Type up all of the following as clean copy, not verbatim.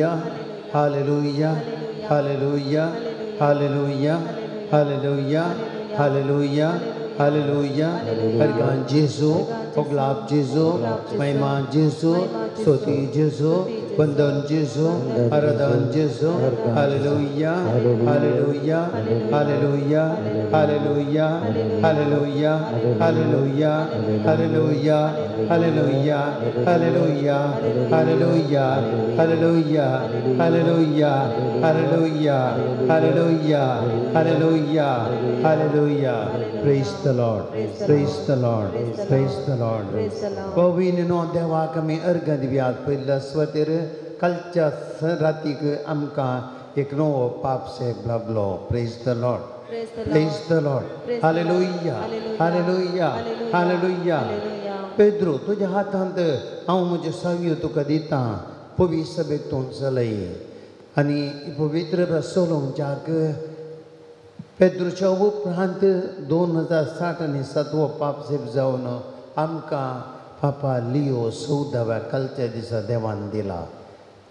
Hallelujah, Hallelujah, Hallelujah, Hallelujah, Hallelujah, Hallelujah, Hallelujah. Hargan Jesu, Oglap Jesu, Maiman Jesu, Soti Jesu, Bandan Jesu, Aradan Jesu. Hallelujah, Hallelujah, Hallelujah, Hallelujah, Hallelujah, Hallelujah, Hallelujah, Hallelujah, Hallelujah, Hallelujah, Hallelujah, Hallelujah, Hallelujah, Hallelujah, Hallelujah, Hallelujah. Praise the Lord, praise the Lord, praise the Lord. Pawin no देवा कमी अर्घ दिव्यात पहिला स्वतेर कालच्या रातीक आमकां एक नवो पाप से लागलो. Praise the Lord, praise the Lord. Hallelujah, Hallelujah, Hallelujah. Pedro तुझ्या हातांत हांव म्हज्यो सावयो तुका दितां पवित्र सभेतून चलय आनी पवित्र सोलोमच्याक पेद्रूच्या उपरांत 2060 आनी 7वो पापसेप जावन आमकां पापा लियो 14व्या कालच्या दिसा देवान दिला.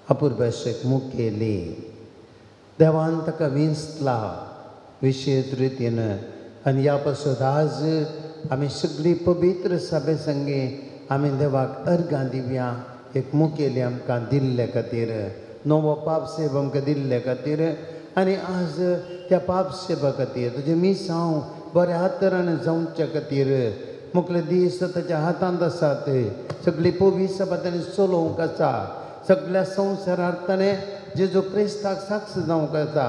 अपूर्वेशक मुखेली देवान ताका विंचला विशेष रितीन आनी ह्या पासून आज आमी सगळी पवित्र सभे संगे आमी देवाक अर्घां दिवया. एक मुखेली आमकां दिल्ले खातीर नवो पापसेप आमकां दिल्ले खातीर आनी आज त्या पापसेपा खातीर तुजें मिसांव बऱ्या तरान जावच्या खातीर मुखले दीस ताच्या हातांत आसात. सगळी पवित्र सभा ताणें चलोवंक आसा. सगळ्या संवसारांत ताणें जेजू क्रिस्ताक साक्ष जावंक आसा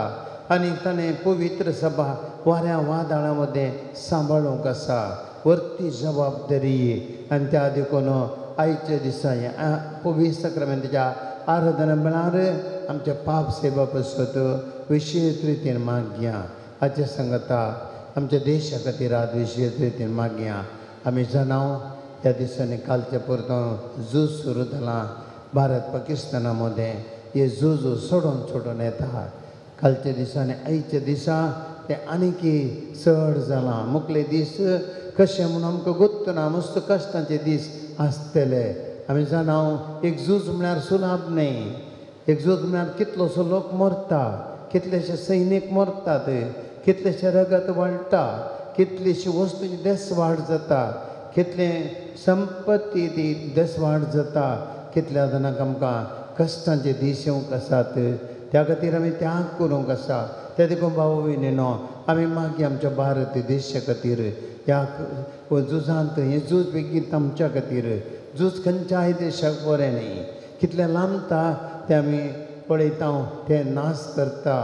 आनी ताणें पवित्र सभा वाऱ्या वादळां मदें सांबाळूंक आसा. वर्ती जबाबदारी आनी त्या देखून आयच्या दिसा पवित्र सक्रामेंताच्या आराधना वेळार आमच्या पाप सेवा पसत विशेष रितीन मागया. हाचे सांगता आमच्या देशा खातीर आज विशेष रितीन मागया. आमी जाणाव ह्या दिसांनी कालच्या परतो झूज सुरू जाला भारत पाकिस्ताना मदें. हे झूज सोडून येता. कालच्या दिसांनी आयच्या दिसा ते आनीकी चड जालां. मुखले दीस कशें म्हणून आमकां गोत्त ना. मस्त कश्टांचे दीस आसतले. आमी जाणाव एक झूज म्हळ्यार सुलाभ न्ही. एक झूज म्हळ्यार कितलोसो लोक मरता, कितलेशे सैनीक मरतात, कितलेशे रगत वाडटा, कितलीशी वस्तूंची देसवाड जाता, कितले संपत्ती ती देसवाड जाता. कितल्या जाणांक आमकां कश्टांचे दीस येवंक आसात. त्या खातीर आमी त्याग करूंक आसा. त्या देखून भाव भयणीनो आमी मागीर आमच्या भारत देशा खातीर ह्या झुजांत हें झूज बेगीन आमच्या खातीर. झूज खंयच्याय देशाक बरें न्ही. कितलें लांबता तें आमी पळयता. तें नाश करता.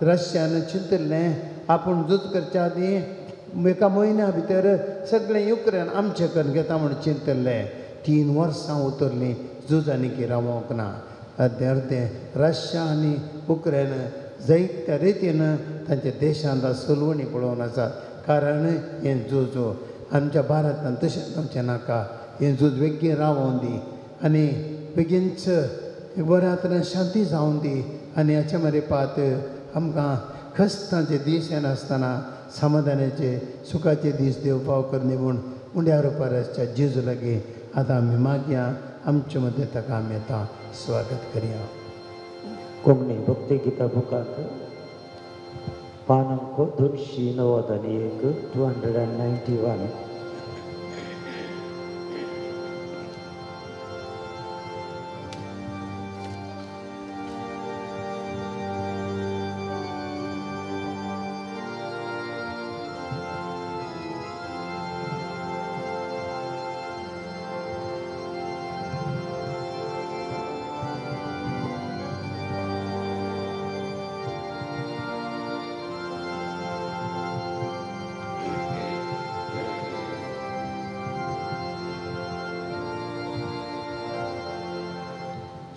रशियान चिंतलें आपूण झूज करच्या आदीं एका म्हयन्या भितर सगळें युक्रेन आमचे कडेन घेता म्हूण चिंतलें. 3 वर्सां उतरलीं झूज आनीक रावोंक ना. अर्दें रशिया आनी युक्रेन जायत्या रितीन तांच्या देशांत सुलवणी पळोवन आसात. कारण हें झूज आमच्या भारतांत तशें जावचें नाका. हें झूज बेगीन रावोन दी आनी बेगीनच बऱ्या तरेन शांती जावन दी. आनी हाचे मरेपात आमकां कश्टांचे दीस येनासतना समाधानाचे सुखाचे दीस देव पाव कर म्हूण उंड्या रुपाराच्या जेजू लागीं आतां आमी मागया. आमचे मदें ताका आमी आतां स्वागत करया. कोंकणी भक्ती गिता बुकांत पानांक 291 291.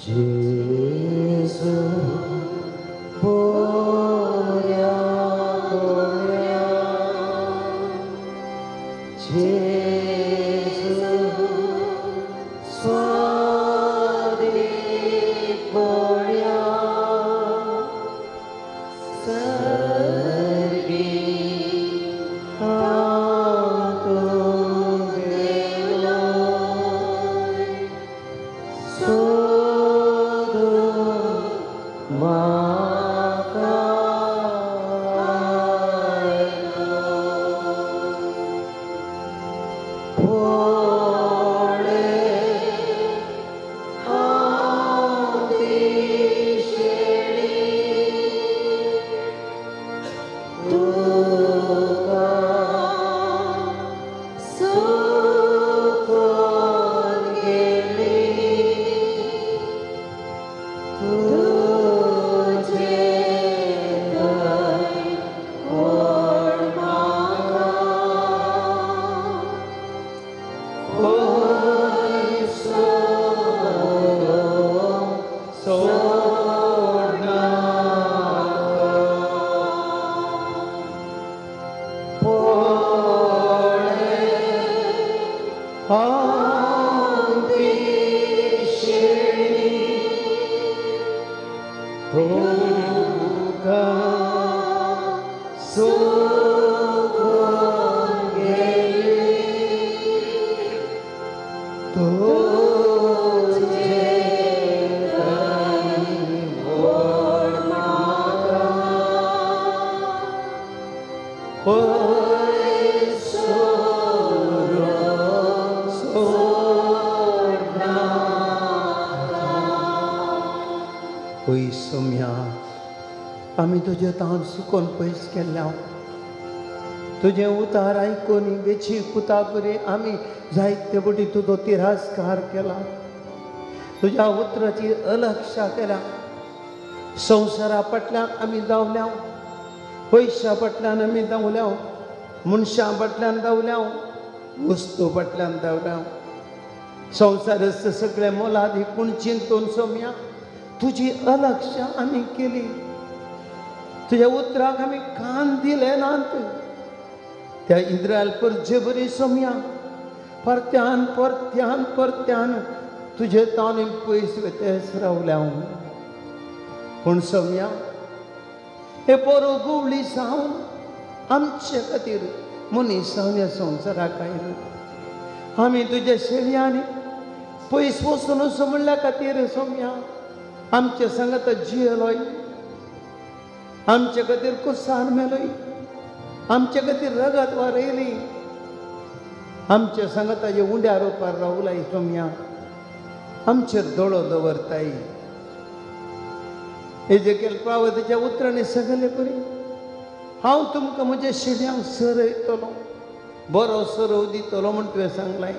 जेजू पोरया पोरया जेजू स्वादी पोरया सर्गी हातो गेलो सुकून गेली तुझे थंय ओड म्हाका होय सोड नाका पोळे हांव पिशेणी तुका सोडून गेली तुझे थंय ओड म्हाका होय सोड नाका होय सोम्या आमी तुजे तावन सुकोन पयस केल्ल्या तुझे उतार आयकून बेची कुताकुरे आमी जायते बटी तुजो तिरस्कार केला तुझ्या उतराची अलक्षा केल्या संवसारा फाटल्यान आमी धांवल्या पयशा फाटल्यान आमी धांवल्या मनशां फाटल्यान धांवल्या वस्तू फाटल्यान धांवल्या संवसारच सगळे मोलादी पूण चिंतून सोम्या तुजी अलक्षा आमी केली तुझ्या उतराक आमी कान दिले नात त्या इस्रायल परजे बरी सोम्या परत्यान परत्यान परत्यान तुझे तावन पयस वेतेस रावल्या पूण सोम्या हे बरो गुवळी सावन आमचे खातीर मनीसांनी संवसाराक आयले आमी तुज्या शेळयांनी पयस वचून असो म्हणल्या खातीर सोम्या आमचे सांगात जियेलोय आमचे खातीर कुसार मेलोय आमचे खातीर रगत वारयली आमचे सांगाताचे उंड्या रोपार रावलाय सोम्या आमचेर दोळो दवरताय एजेकेल पावतीच्या उतरांनी सगळे बरी हांव तुमकां म्हज्या शेळयांक सरयतलो बरो सरव दितलो म्हण तुवें सांगलाय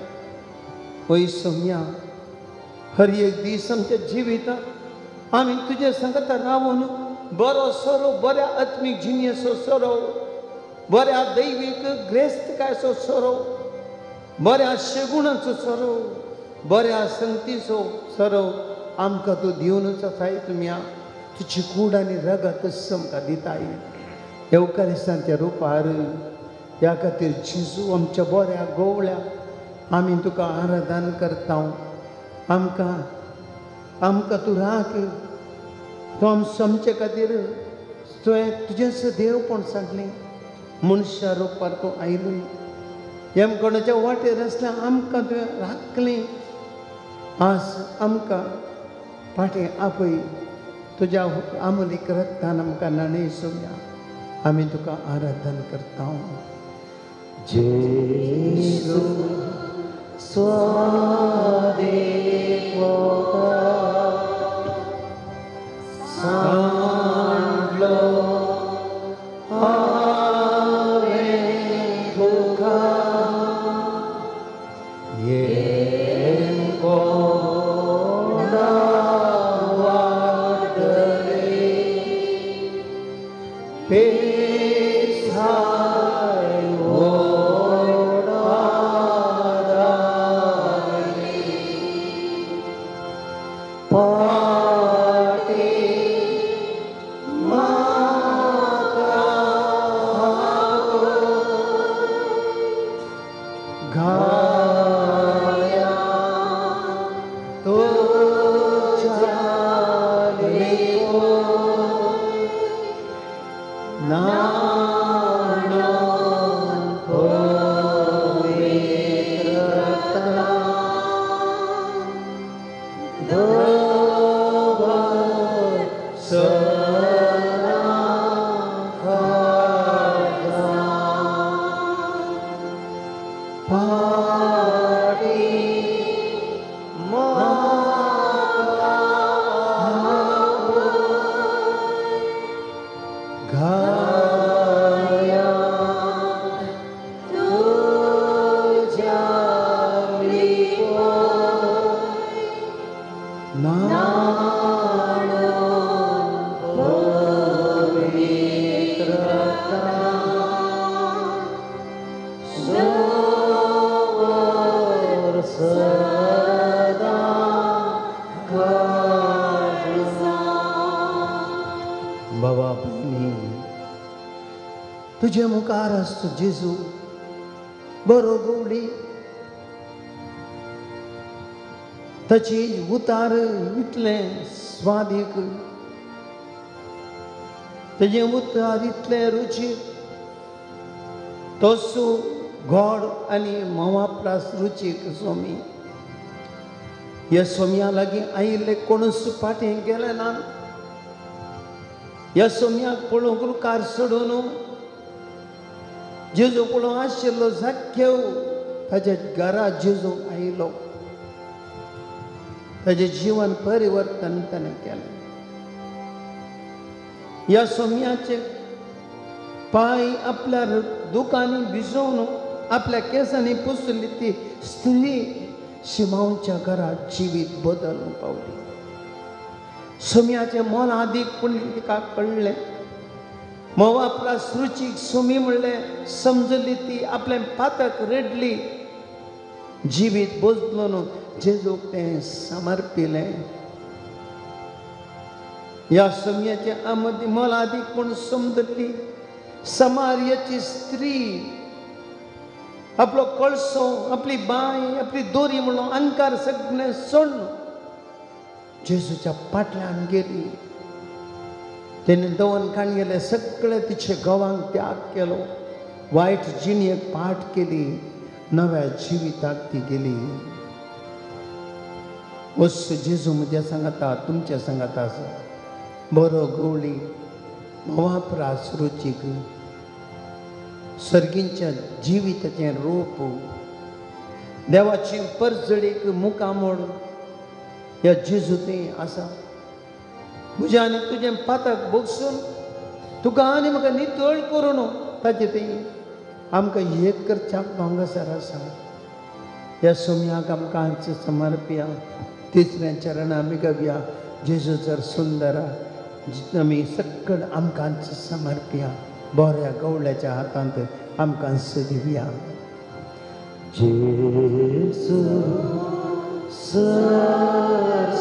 पय सोम्या हर एक दीस आमच्या जिवितांत आमी तुजे सांगता रावून बरो सरो बऱ्या आत्मीक जिणेचो सरो बऱ्या दैवीक ग्रेस्तकायचो सरो बऱ्या शेगुणाचो सरो बऱ्या संगतीचो सरो आमकां तूं दिवनूच आसाय तुम्या तुजी कूड आनी रगतच आमकां दिताय येवकारिस्तांच्या रुपार ह्या खातीर जेजू आमच्या बऱ्या गोवळ्या आमी तुका आराधन करता आमकां आमकां तूं राख तूं आमचे खातीर तुवें तुजेंच देवपण सांगलें मनशा रुपार तूं आयलोय ह्या कोणाच्या वाटेर आसल्या आमकां तुवें राखलें आज आमकां फाटीं आपय तुज्या अमलीक रक्तान आमकां नाणय सोम्या आमी तुका आराधन करता जेसू स्वादे सांडलो हांवें तुका येवकोणा वाटले पेसाय ओडारायले पाटे म्हाका घाया तुज्या नाणोन पवित्रता दवर सदा खाजा पाटी म्हाका घाया तुज्या तुझे मुखार असतो जेजू बरो गवळी ताची उतार इतले स्वादीक ताचे उतार इतले रुचीक तोसू गोड आनी मोवाप्रास रुचीक सोमी ह्या सोम्या लागीं आयिल्ले कोणूच फाटीं गेले ना ह्या सोम्याक पळोवंक रुकार सोडून जेजू पळोवंक आशिल्लो जाख्यव ताच्या घरा जेजू आयलो ताचें जीवन परिवर्तन ताणें केलें ह्या सोम्याचे पांय आपल्या दुखांनी भिजवून आपल्या केसांनी पुसली ती स्त्री शिमाऊच्या घरात जिवीत बदलून पावली सोम्याचे मोल आदीक पूण तिका कळ्ळें मोवाप्रास रुचीक सोमी म्हणलें समजली ती आपलें पातक रडली जिवीत बदलून जेजूक तें समर्पिलें ह्या सोम्याचे मोल आदीक पूण समजली समार्याची स्त्री आपलो कळसो आपली बाय आपली दोरी म्हणून अंकार सगळें सोडून जेजूच्या फाटल्यान गेली तेणे दवन खाण गेले सगळे तिचे घोवांक त्याग केलो वायट जिणेक पाठ केली नव्या जिविताक ती गेली वस जेजू म्हज्या सांगाता तुमच्या सांगाता आसा बरो गवळी मोवाप्रास रुचीक सर्गींच्या जिविताचें रूप देवाची परजडीक मुखामोड ह्या जेजूतय आसा म्हज्या आनी तुजें पातक भोगसून तुका आनी म्हाका नितळ करून ताचे ते आमकां एक करच्याक भांगासर आसा ह्या सोम्याक आमकां समर्पया तिसऱ्या चरण आमी घेवया जेजू जर सुंदरा आमी सकल आमकां समर्पया बऱ्या गवळ्याच्या हातांत आमकां दिवया जेजू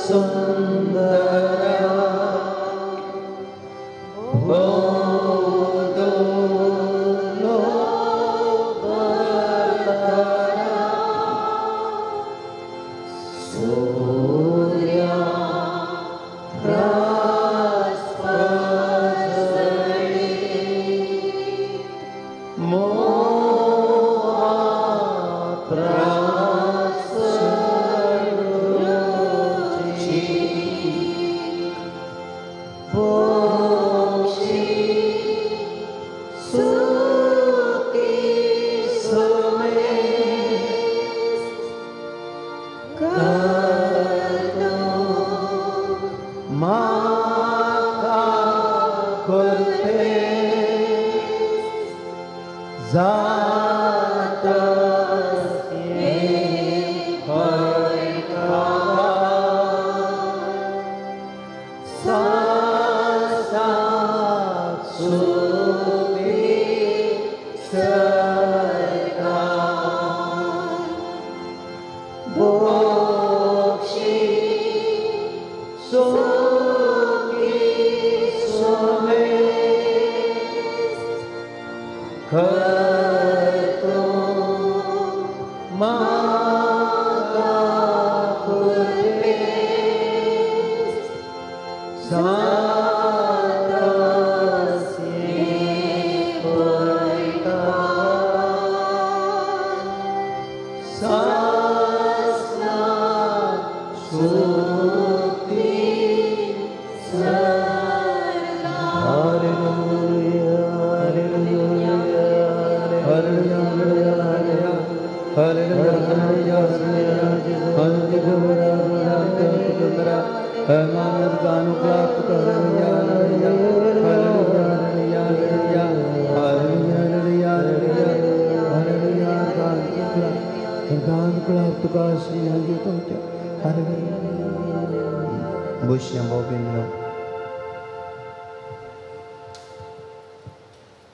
सुंदरा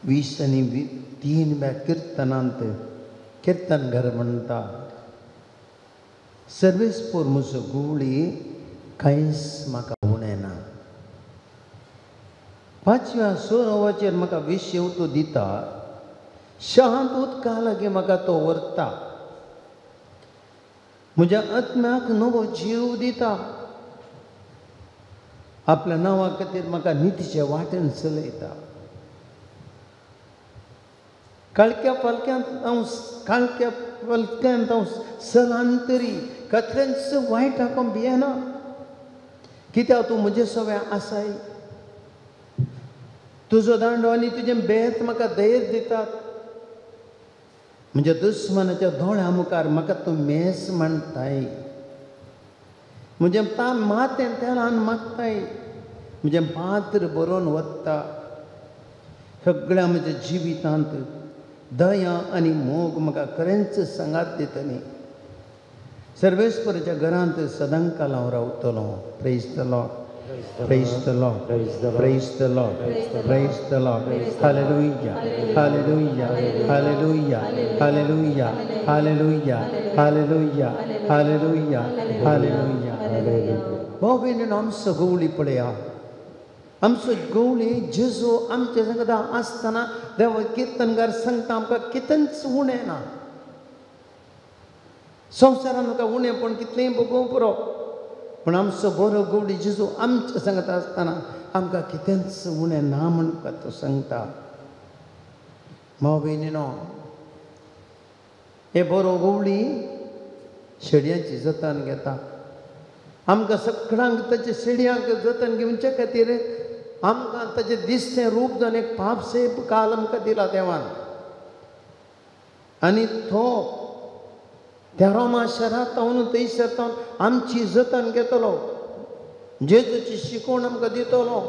वीस आणि 3 कीर्तनांत कीर्तन घर म्हणटा सर्वेस पोर म्हजो गुवळी कांयच म्हाका उणें ना 5व्या 6 म्हाका विशय तो दिता शांत उदका लागी म्हाका तो व्हरता, म्हज्या आत्म्याक नवो जीव दिता, आपल्या नांवा खातीर म्हाका नितीच्या वाटेन चलयता. काळक्या पालक्यांत हांव स्थलांतरी कसलेंच वायट हाका भियेना, कित्याक तूं म्हजे सगळें आसाय. तुजो दांडो आनी तुजें बेत म्हाका धैर्य दितात. म्हज्या दुस्मनाच्या दोळ्या मुखार म्हाका तूं मेस मांडताय. म्हजें माथें तेलान मागताय, म्हजें पात्र बरोवन वता. सगळ्या म्हज्या जिवितांत दया आनी मोग म्हाका खरेंच सांगात दितली. सर्वेस्पराच्या घरांत सदांकाल हांव रावतलों. Praise the lord, praise the lord, praise the lord, praise the lord. Hallelujah, hallelujah, hallelujah, hallelujah, hallelujah, hallelujah, hallelujah, hallelujah. भाव भयणीनो, आमचो गवळी पळया. आमचो गवळी जेजू आमचे सांगता आसतना देव किर्तनकार सांगता आमकां कितेंच उणें ना. संवसारान म्हाका उणेंपण कितलेंय भोगूं पुरो, पूण आमचो बरो गवळी जेजू आमचे सांगता आसतना आमकां कितेंच उणें ना म्हणून तो सांगता. भाव भयणीनो, हे बरो गवळी शेडयांची जतन घेता. आमकां सगळ्यांक ताच्या शेडयांक जतन घेवचे खातीर आमकां ताचें दिसतें रूप जावन एक पापसेप काल आमकां दिला देवान. आनी तो त्या रोमा शहरांत रावन थंयसर रावन आमची जतन घेतलो. जेजूची शिकवण आमकां दितलो.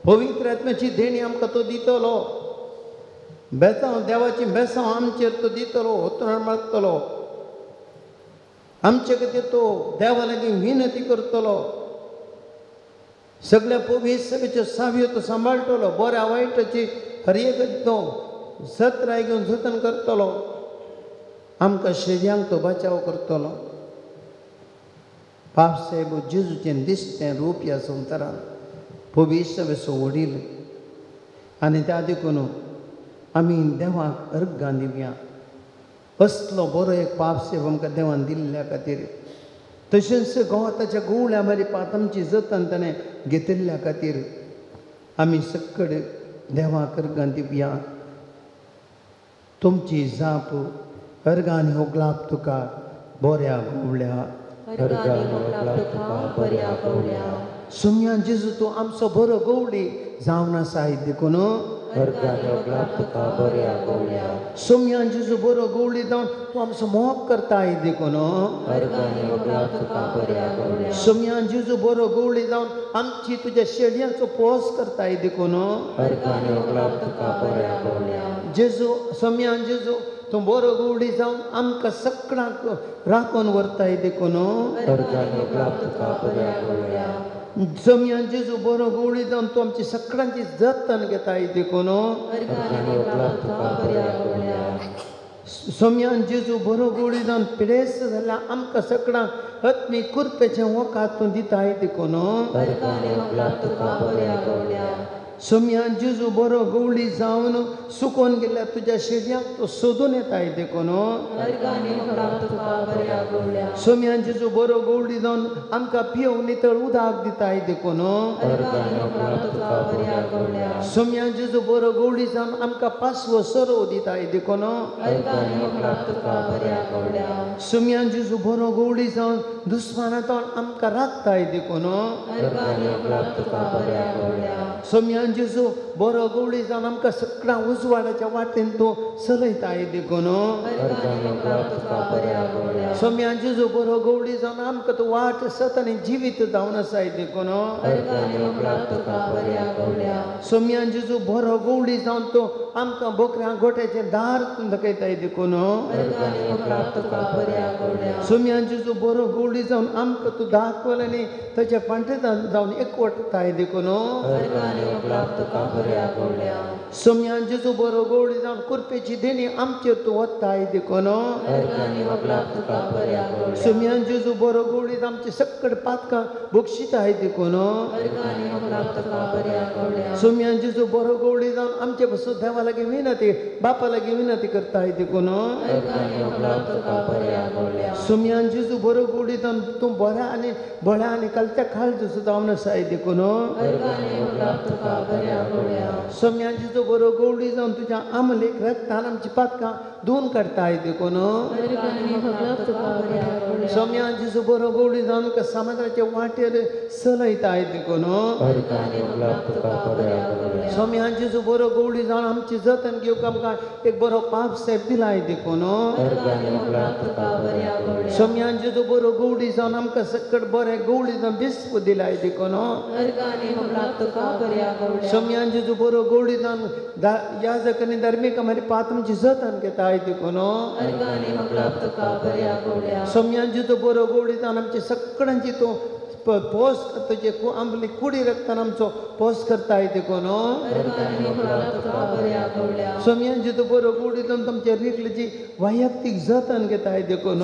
पवित्र आत्म्याची देणी आमकां तो दितलो. बेसांव देवाची बेसांव आमचेर तो दितलो, होतरां मागतलो. आमचे खातीर तो देवा लागीं विनंती करतलो. सगळ्या पवित्र सभेच्यो सावयो तो सांबाळटलो. बऱ्या वायटाची हर एक तो सत्राय घेवन जतन करतलो. आमकां शेजयांक तो बचाव करतलो. पापसाहेब जेजूचें दिसतें रूप ह्या संवसारांत पवित्र सभेचो वडील. आनी त्या देखून आमी देवाक अर्गां दिवया. असलो बरो एक पापसेव आमकां देवान दिल्ल्या खातीर, तशेंच गोवाताच्या गवळ्या मारीपात आमची जतन ताणें घेतिल्ल्या खातीर आमी सकड देवाक अर्गां दिवया. तुमची जाप अर्गांनी होगलाप तुका बऱ्या गवळ्या. सुमयान जेजू तूं आमचो बरो गवळी जावन आसाय देखून सुमयान जेजू बरो गवळी जावन तूं आमचो मोग करताय देखून सुमयान जेजू बरो गवळी जावन आमची तुज्या शेडयांचो पोस करताय देखून जेजू सुमयान जेजू तूं बरो गवळी जावन आमकां सगळ्यांक राखून व्हरताय देखून सुमयान जेजू बरो गवळी जावन तूं आमची सगळ्यांची जतन घेताय देखून सुमयान जेजू बरो गवळी जावन पिडेस्त जाल्यार आमकां सगळ्यांक आत्मी कुरपेचें वोकात तूं दिताय देखून सुमयान जेजू बरो गवळी जावन सुकोवन गेल्या तुज्या शेडयांक तो सोदून येताय देखून सुमयान जेजू बरो गवळी जावन आमकां पिवूंक नितळ उदक दिताय देखून सुमयान जेजू बरो गवळी जावन आमकां पासवो सरो दिताय देखून सुमयान जेजू बरो गवळी जावन दुस्मानांतल्यान आमकां राखताय देखून सुमयान जेजू बरो गवळी जावन आमकां सगळ्या उजवाडाच्या वाटेन तूं चलयताय देखून सुमयान जेजू बरो गवळी जावन आमकां तूं वाट सत आनी जिवीत जावन आसाय देखून सुमयान जेजू बरो गवळी जावन तूं आमकां बोकऱ्या गोठ्याचें दार तूं दाखयताय देखून सुमयान जेजू बरो गवळी जावन आमकां तूं दाखवल आनी ताच्या पांठेंतान जावन एकवटताय देखून सुमयान जेजू बरो गवळी जावन कुरपेची देणी आमचेर तूं वताय देखून सुम्यान जेजू बरो गोडीत आमचे सक्कड पातकां बक्षीत आहे देखून सुम्यान जेजू बरो गोडी जावन आमचे पासून देवा लागीं विनंती बापा लागीं विनंती करता आहे देखून सुम्यान जेजू बरो गोडी जावन तूं बऱ्या आनी कलत्या खालचो सुद्दां जावन आसा आहे देखून सुम्यान जेजू बरो गोडी जावन तुज्या आमलेक रक्तान आमची पातकां धुवन काडटा आहे देखून सोम्यान जेजू बरो गोडी जावन समुद्राचे वाटेर चलयता आहे देखून सोम्यान जेजू बरो गोडी जावन आमची जतन घेवंक आमकां एक बरो पाप साहेब दिला आहे देखून सोम्यान जेजू बरो गोडी जावन आमकां सकट बरें गोडी जावन बिस्प दिला आहे देखून सोम्यान जेजू बरो गोडी जावन याजक आनी धर्मीक आमी पातमची जतन घेता आहे देखून सोम्यान जेजू बरो गोडी जावन आमची सकळांची तूं पोस तुजे आमली कुडी रक्तान आमचो पोस करता आहे देखून सोम्यान जेजू बरो गोडी जावन तुमच्या रिकलेची वैयक्तीक जतन घेता आहे देखून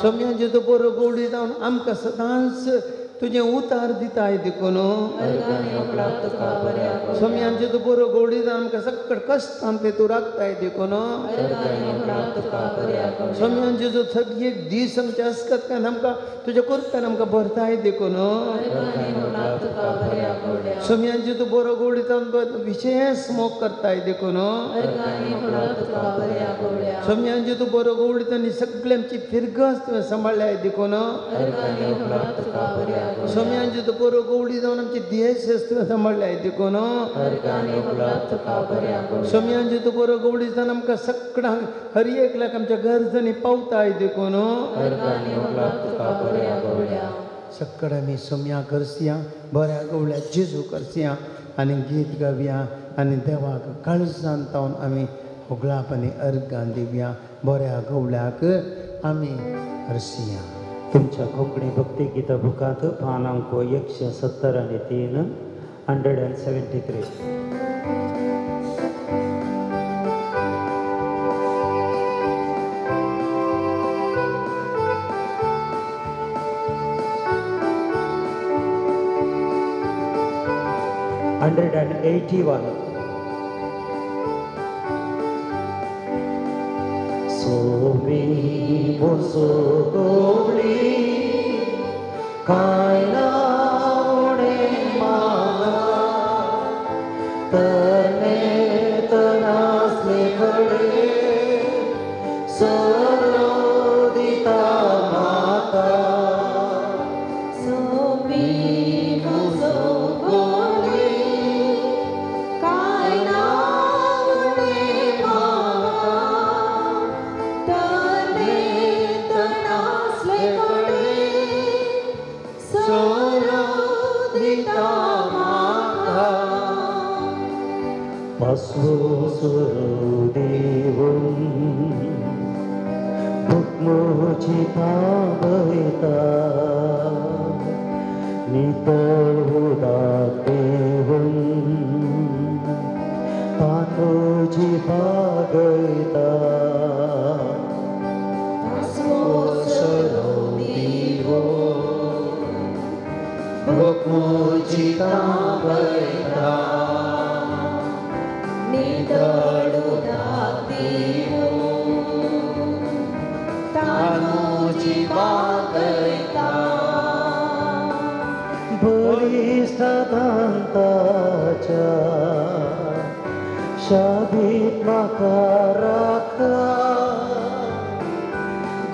सोम्यान जेजू बरो गोडी जावन आमकां सदांच तुझे उतार दिता आहे देखून सोम्यान जेजू बरो गोडी जावन आमकां सकट कश्टान ते तूं राखताय देखून सोम्यान जेजू सगळी एक दीस आमचे आसतात काय आमकां तुज्या कुर्तान आमकां भरताय देखून सोम्यान जेजू बरो गोडी जावन विशेष मोग करताय देखून सोम्यान जेजू बरो गोडी जावन सगळे आमची फिरगस तुवें सांबाळ्ळाय देखून सोम्यान जेजू बरो गोडी जावन आमची देश तुवें सांबाळ्ळाय देखून सोम्यान जेजू बरो गोडी जावन आमकां सगळ्यांक हर एकल्याक आमच्या गरजेनी पावताय देखून सक्कड आमी सोम्या करसिया बऱ्या गवळ्या जेजू करसिया आनी गीत गावया आनी देवाक काळजान तावन आमी होगळाप आनी अर्गां दिवया बऱ्या गवळ्याक आमी हरसिया तुमच्या कोंकणी भक्ती गीता बुकांत पानांक 170 आणि 3 173 181 सोमी मोसो गोडी काय नावणे मागा तने तनासले घडे सरो दिता माता सोमी मोसो गोडी काय नावणे मागा Masusurudevam Bukmujita Bhavita Nitarvudatevam Tanujita Bhavita Masusurudevam Bukmujita Bhavita बलिष्ठदांताच्या शादीत म्हाका राखा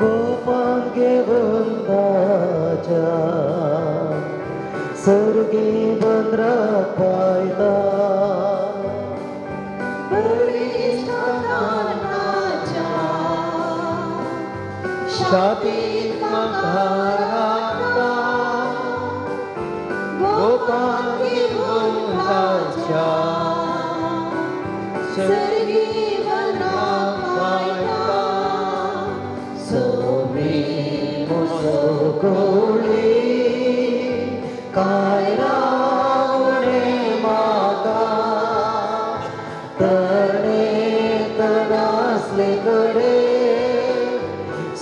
गोपांगे वंदाच्या सर्गी बंद्राक पायता शादीत म्हाका राखा गोपांगी वंदाच्या सर्गी बंद्राक पायता सोमी मोसो गोडी काय रावणे मागा तणे तनासले कडे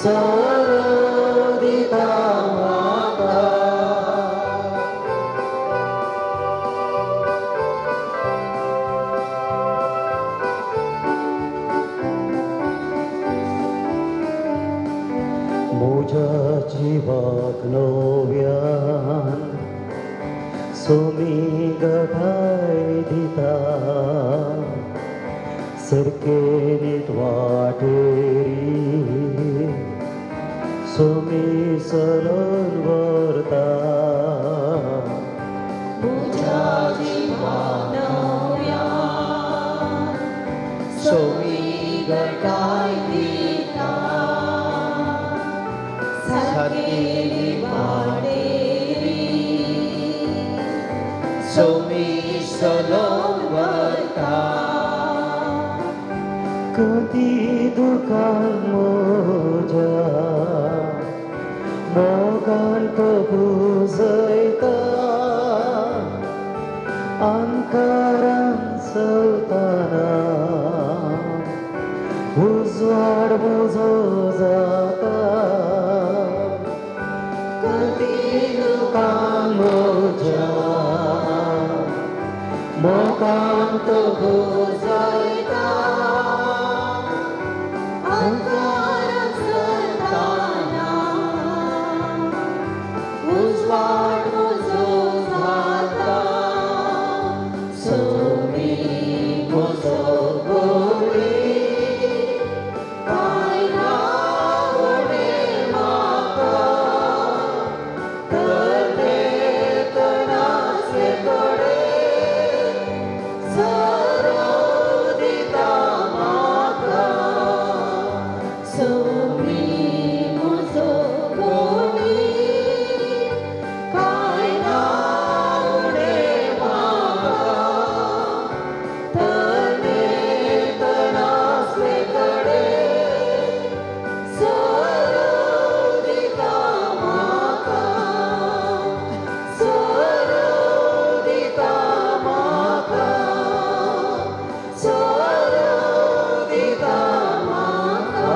सरोदिता माता मोजा जीवाक नव्यान सोमी गठाय दिता सरके नीट वाटेरी सोमी सलन वर्ता मुझा जीवानव्या सोमी गटाय दिता सकेली वाटेरी सोमी सलोन वर्ता कधी दुकान मोजा मोगांत बुजयता अंकारान चलताना उजवाड म्हजो जाता कधी दुकान मोजा मोकांत बुजयता अंगार चलताना उजवाड म्हजो जाता सोमी म्हजो गोळी काय नावडे म्हाका तरणे तणाचे कडे सरोदिता म्हाका सोमी म्हजो गोळी काय नावडे म्हाका तरणे तणाचे कडे सरोदिता म्हाका सरोदिता म्हाका सरोदिता म्हाका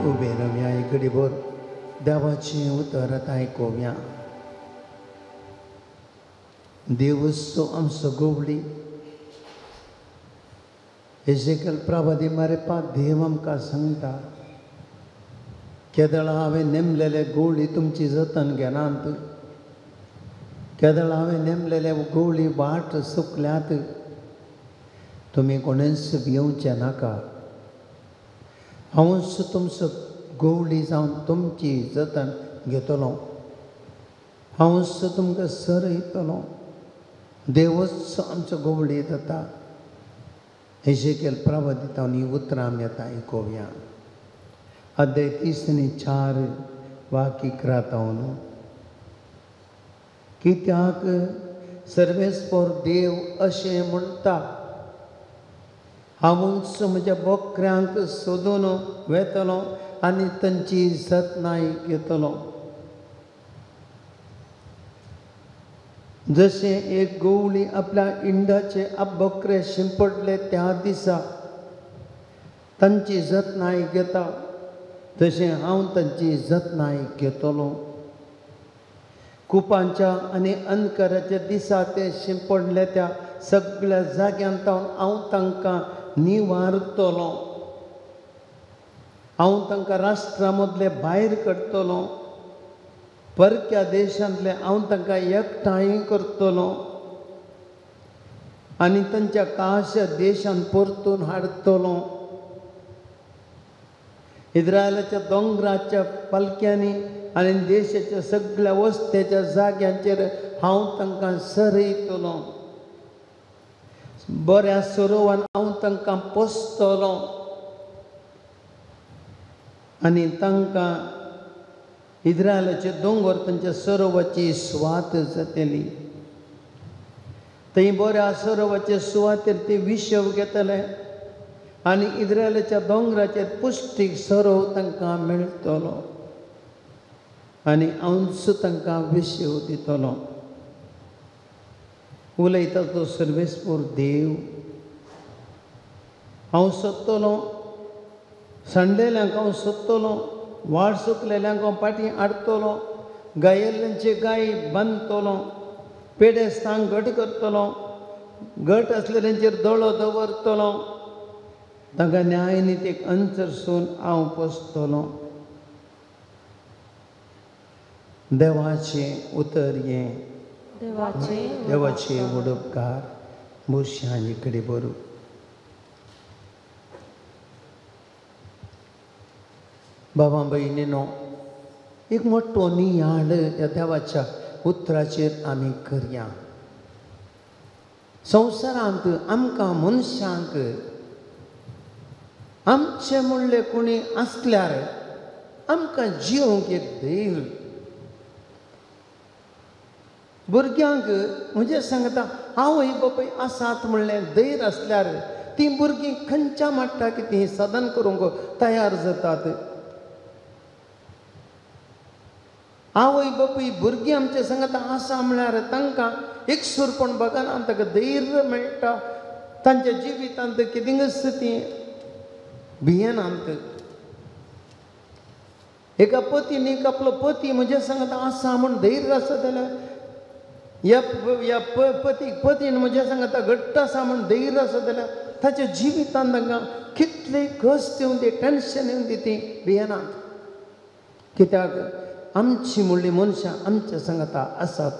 उबे रवया एक घडीभर देवाची उतरात आयकोवया. देवस्तो आमचो गवळी एजेकल प्रभादी मारे पाक देव आमकां सांगता केदळ हांवें नेमलेले गवळी तुमची जतन घेनात, केदळ हांवें नेमलेले गवळी वाट सुकल्यात, तुमी कोणेंच भिवचे नाका. हांवूच तुमचो गवळी जावन तुमची जतन घेतलो, हांवूच तुमकां सरयतलो. देवच आमचो गवळी जाता. एजेकेल प्रभादितांनी उतरां आमी आतां आयकोवया. अध्याय 3:4 वाक्य रावतावन कित्याक सर्वेस्पर देव अशें म्हणटा, हांवूच म्हज्या बोकऱ्यांक सोदून वेतलो आनी तांची जतनाय घेतलो. जसे एक गवळी आपल्या इंडाचे बकरे शिंपडले त्या दिसा तांची जतनाय घेता तशें हांव तांची जतनाय घेतलो. कुपांच्या आनी अंधकाराच्या दिसा ते शिंपडले त्या सगळ्या जाग्यांत हांव तांकां निवारतलो. हांव तांकां राष्ट्रां मदले भायर काडटलो. परक्या देशांतले हांव तांकां एकठांय करतलो आनी तांच्या काळशा देशांत परतून हाडटलो. इस्रायलाच्या दोंगराच्या पालक्यांनी आनी देशाच्या सगळ्या वस्त्याच्या जाग्यांचेर हांव तांकां सरयतलो. बऱ्या सरोवान हांव तांकां पोसतलो आनी तांकां इस्रायलाचे दोंगर तांच्या सरोवाची सुवात जातली. थंय बऱ्या सरोवाचे सुवातेर ते विशव घेतले आनी इस्रायलाच्या दोंगराचेर पुश्टीक सरोव तांकां मेळटलो आनी हांवच तांकां विशव दितलो. उलयता तो सर्वेस्पर देव. हांव सोदतलो, सांडलेल्यांक हांव सोदतलो, वाड सुकलेल्यांक हांव फाटीं हाडटलो, गायेल्ल्यांचे गायी बांदतलो, पेडेस्तांक घट करतलो, घट आसलेल्यांचेर दोळो दवरतलो, तांकां न्याय नितीक अंतरसून हांव पोसतलो. देवाचें उतर हें. देवाचे उडोवपकार मुर्शांचे कडेन बरो. बाबा भयणीनो, एक मोठो नियाळ ह्या देवाच्या उतराचेर आमी करया. संवसारांत आमकां मनशांक आमचे म्हणले कोणी आसल्यार आमकां जिवंक एक धैर्य. भुरग्यांक म्हणजे सांगता आवय बापूय आसात म्हणलें धैर्य आसल्यार ती भुरगीं खंयच्या मट्टा कितें साधन करूंक तयार जातात. आवय बापूय भुरगीं आमचे सांगता आसा म्हळ्यार तांकां एकसुरपण बघना ताका धैर्य मेळटा. तांच्या जिवितांत कितेंच ती भियेनात. एका पतीन आपलो पती म्हणजे सांगता आसा म्हूण धैर्य आसा जाल्यार ह्या पतीन म्हणजे सांगता घट्ट आसा म्हूण धैर्य आसा जाल्यार ताच्या जिवितांत तांकां कितले कश्ट येवन दी, टेन्शन येवन दी, ती भियेनात. कित्याक आमची म्हणली मनशां आमच्या सांगता आसात.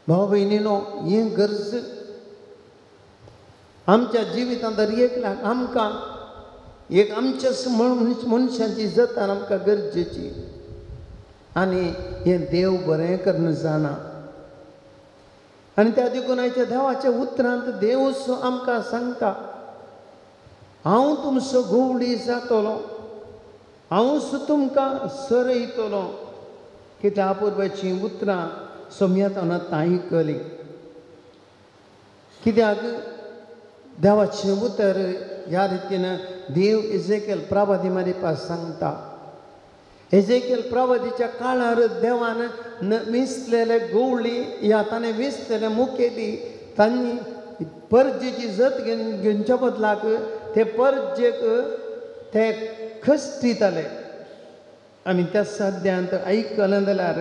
भाव भयणीनो, हें गरज आमच्या जिवितांत एक लाख आमकां एक आमच्या मनशांची जतन आमकां गरजेची. आनी हें देव बरें करना जाणा. आनी त्या देखून देवाच्या उतरांत देवच आमकां सांगता हांव तुमचो गवळी जातलो, हांवच तुमकां सरयतलो. कित्याक अपुर्बाचीं उतरां सोम्येतान आयकलीं. कित्याक देवाचें उतर ह्या रितीन देव एजेकेल प्रवादी सांगता. एजेकेल प्रवादीच्या काळार देवान विसलेले गवळी ह्या ताणें विसलेले मुखेली तांणी परजेची जत घेवच्या बदलाक ते परजेक ते खस्तिताले. आमी त्या सद्यांत आयकलें जाल्यार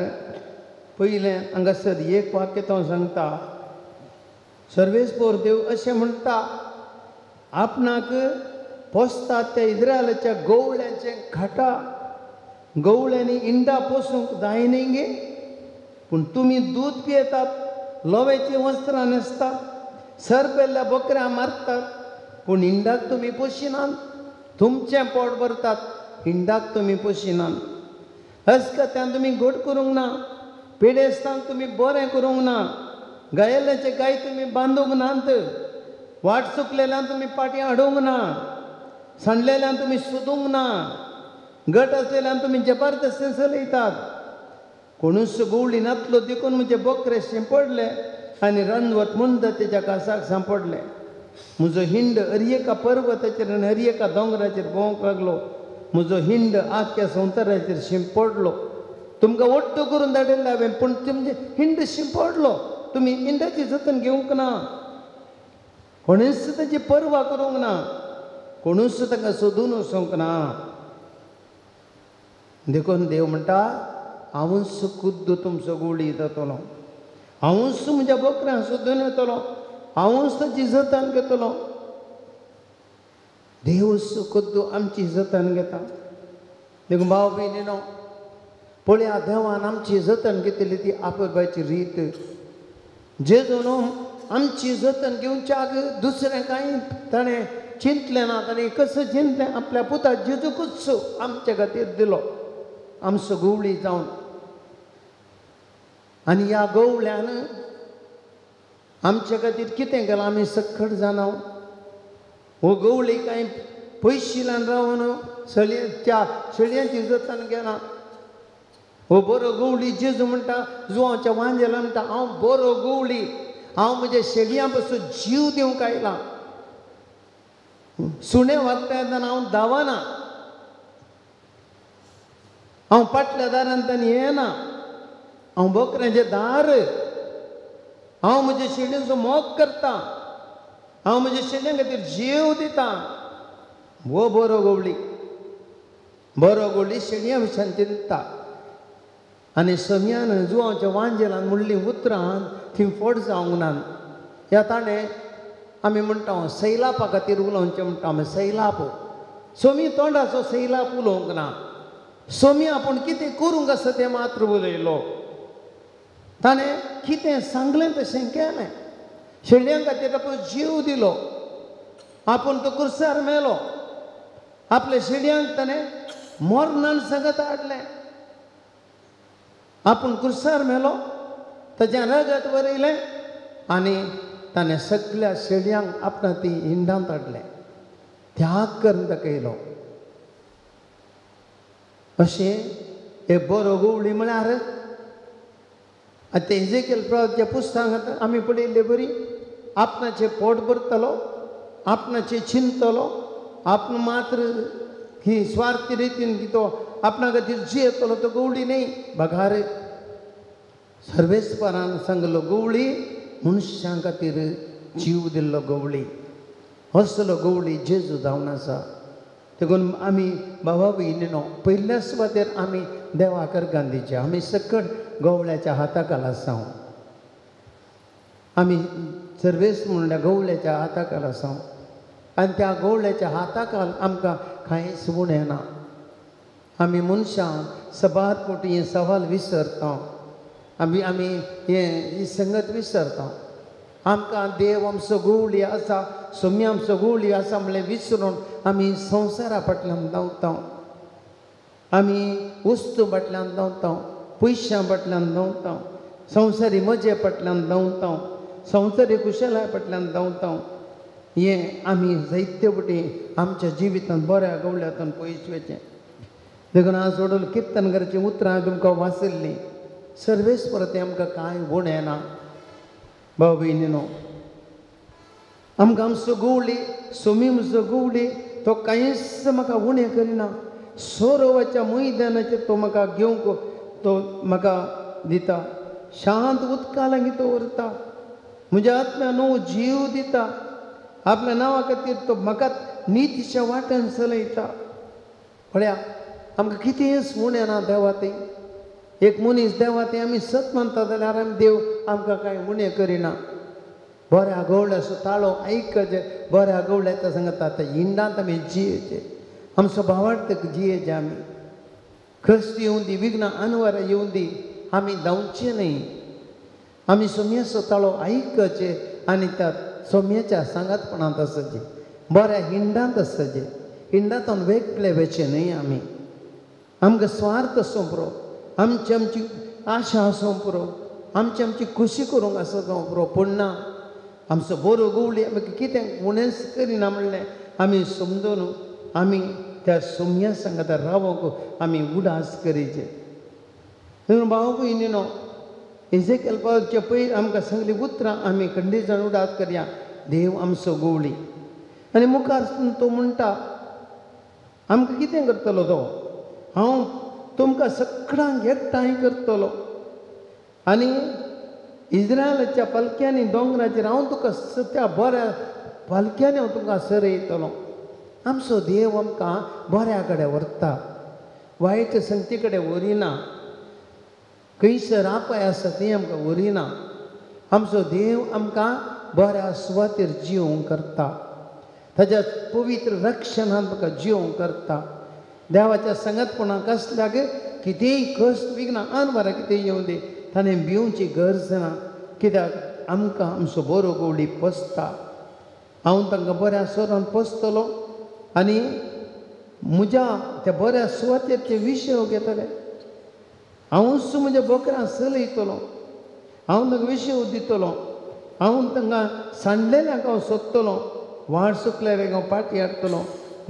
पयलें हांगासर एक वाक्य तो सांगता. सर्वेस्पर देव अशें म्हणटा, आपणाक पोसतात त्या इस्रायलाच्या गवळ्यांचे घाटा गवळ्यांनी इंडा पोसूंक जायना गे, पूण तुमी दूद पियेतात, लोवेची वस्त्रां न्हेसतात, सरपेल्ल्या बकऱ्या मारतात, पूण इंडाक तुमी पोशिनात. तुमचें पोट भरतात, इंडाक तुमी पोशिनात. हसकत्यान तुमी घट करूंक ना, पेडेस्तांक तुमी बरें करूंक ना, गायेल्ल्याचे गाय तुमी बांदूंक नात, वाट चुकलेल्यांक तुमी फाटीं हाडूंक ना, सांडलेल्यांक तुमी सोदूंक ना, घट आसलेल्यांक तुमी जबरदस्तीन चलयतात. कोणूच गवळी नातलो देखून म्हणजे बकरे शिंपडले आनी रानवत म्हणटा तेच्या कासाक सांपडले. म्हजो हिंड हरएका पर्वताचेर आनी हरएका दोंगराचेर भोंवंक लागलो. म्हजो हिंड आख्या संवसाराचेर शिंपडलो. तुमकां ओट्टो करून धाडिल्ले हांवें पूण तुमचे हिंडशी पडलो तुमी हिंडाची जतन घेवंक ना कोणूच ताची पर्वा करूंक ना कोणूच ताका सोदून वचोंक ना देखून देव म्हणटा हांवूच खुद्द तुमचो गुवळी जातलो हांवूच म्हज्या बकऱ्यांक सोदून येतलो हांवूच ताची जतन घेतलो देवच खुद्द आमची जतन घेता देखून भाव भयणीनो पळया देवान आमची जतन घेतली ती आपुरबायची रीत जेजून आमची जतन घेवच्याक दुसरें कांय ताणें चिंतलें ना ताणें कसं चिंतलें आपल्या पुता जेजूकूच आमच्या खातीर दिलो आमचो गुवळी जावन आनी ह्या गवळ्यान आमच्या खातीर कितें केलां आमी सक्कट जाणां हो गवळी कांय पयशिल्यान रावन त्या शेळयांची जतन केलां हो बरो गवळी जेजू म्हणटा जुवांच्या वांजेला म्हणटा हांव बरो गवळी हांव म्हज्या शेळयां पासून जीव दिवंक आयलां सुणें वागता येतना हांव धांवना हांव फाटल्या दारांतल्यान येना हांव बकऱ्याचें दार हांव म्हज्या शेळयांचो मोग करता हांव म्हज्या शेळयां खातीर जीव दिता हो बरो गवळी शेळयां विशयान चिंतता आनी समयान जुवांच्या वांजेलान म्हणलीं उतरां थंय फट जावंक ना ह्या ताणें आमी म्हणटा सैलापा खातीर उलोवचें म्हणटा आमी सैलाप सोमी तोंडाचो सैलाप उलोवंक ना सोमी आपूण कितें करूंक आसा तें मात्र उलयलो ताणें कितें सांगलें तशें केलें शेळयां खातीर आपूण जीव दिलो आपूण तो कुर्सार मेलो आपल्या शेळयांक ताणें मरणान सांगत हाडलें आपूण कुर्सार मेलो ताच्या रगत बरयलें आनी ताणें सगळ्या शेळयांक आपणा ती हिंडांत हाडलें त्याग करून दाखयलो अशें एक बरो गवळी म्हळ्यार आतां एजेकियल प्रवादीच्या पुस्तकांत आमी पळयल्लें बरी आपणाचें पोट भरतलो आपणाचें चिंततलो आपण मात्र ही स्वार्थी रितीन की तो आपणा खातीर जियेतलो तो गवळी न्ही बघार सर्वेस्परान सांगलो गवळी मनशां खातीर जीव दिल्लो गवळी असलो गवळी जेजू जावन आसा देखून आमी भावा भयणीनो पयल्या सुवातेर आमी देवाक गांधीचे आमी सकट गवळ्याच्या हाताखाल आसां आमी सर्वेस म्हणल्या गवळ्याच्या हाताखाल आसां आनी त्या गवळ्याच्या हाताखाल आमकां कांयच उण येना आमी मनशां सबार पोटी हे सवाल विसरता आमी ही संगत विसरता आमकां देव आमचो गवळी आसा सोमी आमचो गवळी आसा म्हणलें विसरून आमी संवसारा फाटल्यान धांवता आमी वस्तू फाटल्यान धांवता पयशां फाटल्यान धांवता संवसारी मजे फाटल्यान धांवता संवसारी कुशलाय फाटल्यान धांवता हें आमी जायते फावटी आमच्या जिवितांत बऱ्या गवळ्यांतून पयस वचें देखून आज सोडून किर्तनकाराचीं उतरां तुमकां वाचयल्लीं सर्वेस्पर तें आमकां कांय उण येना भाव भयणीनो आमकां आमचो गवळी सोमी म्हजो गवळी तो कांयच म्हाका उणें करिना सोरोवाच्या मैदानाचेर तो म्हाका घेवंक तो म्हाका दिता शांत उदका लागीं तो व्हरता म्हज्या आत्म्यान न्हू जीव दिता आपल्या नांवा खातीर तो म्हाका नितीच्या वाटेन चलयता पळया आमकां कितेंच उणें येना देवा तें एक मनीस देवा तें आमी सत मानता जाल्यार आमी देव आमकां कांय उणें करिना बऱ्या गवळ्याचो ताळो आयकचे बऱ्या गवळ्याचो सांगता आतां हिंडांत आमी जियेचे आमचो भावार्थ जियेचे आमी कश्ट येवं दी विघ्नां अनवरां येवं दी आमी धांवचे न्ही आमी सोम्याचो ताळो आयकचे आनी त्या सोम्याच्या सांगातपणांत आसचे बऱ्या हिंडांत आसचे हिंडांतून वेगळे वचचे न्ही आमी आमकां स्वार्थ आसूं पुरो आमची आशा आसूं पुरो आमची खुशी करूंक आसूं पुरो पूण ना आमचो बरो गवळी आमकां कितें उणेंच करिना म्हणलें आमी समजून आमी त्या सोम्या सांगाता रावोंक आमी उडास करीचे देखून भाव भयणीनो एजेकियल प्रवादीच्या पयलीं आमकां सगळीं उतरां आमी खंडीत उडास करया देव आमचो गवळी आनी मुखार तो म्हणटा आमकां कितें करतलो तो हांव तुमकां सगळ्यांक एकठांय करतलो आनी इस्रायलाच्या पालक्यांनी दोंगराचेर हांव तुका त्या बऱ्या पालक्यांनी हांव तुका सरयतलो. आमचो देव आमकां बऱ्या कडेन व्हरता, वायट संगती कडेन व्हरिना, खंयसर आपाय आसा ती आमकां व्हरिना. आमचो देव आमकां बऱ्या सुवातेर जिवंक करता, ताच्या पवित्र रक्षणांत आमकां जिवंक करता. देवाच्या संगतपणाक असल्याक कितेंय कश्ट विघ्नां अनवरां कितें येवं दी ताणें भिवची गरज ना, कित्याक आमकां आमचो बरो गवळी पोसता. हांव तांकां बऱ्या सोरान पोसतलो आनी म्हज्या त्या बऱ्या सुवातेचे विशय घेतले. हांवूच म्हज्या बकरां चलयतलो, हांव तांकां विशय दितलो, हांव तांकां सांडलेल्यांक हांव सोदतलो, वाड सुकलेल्यांक हांव पाटी हाडटलो,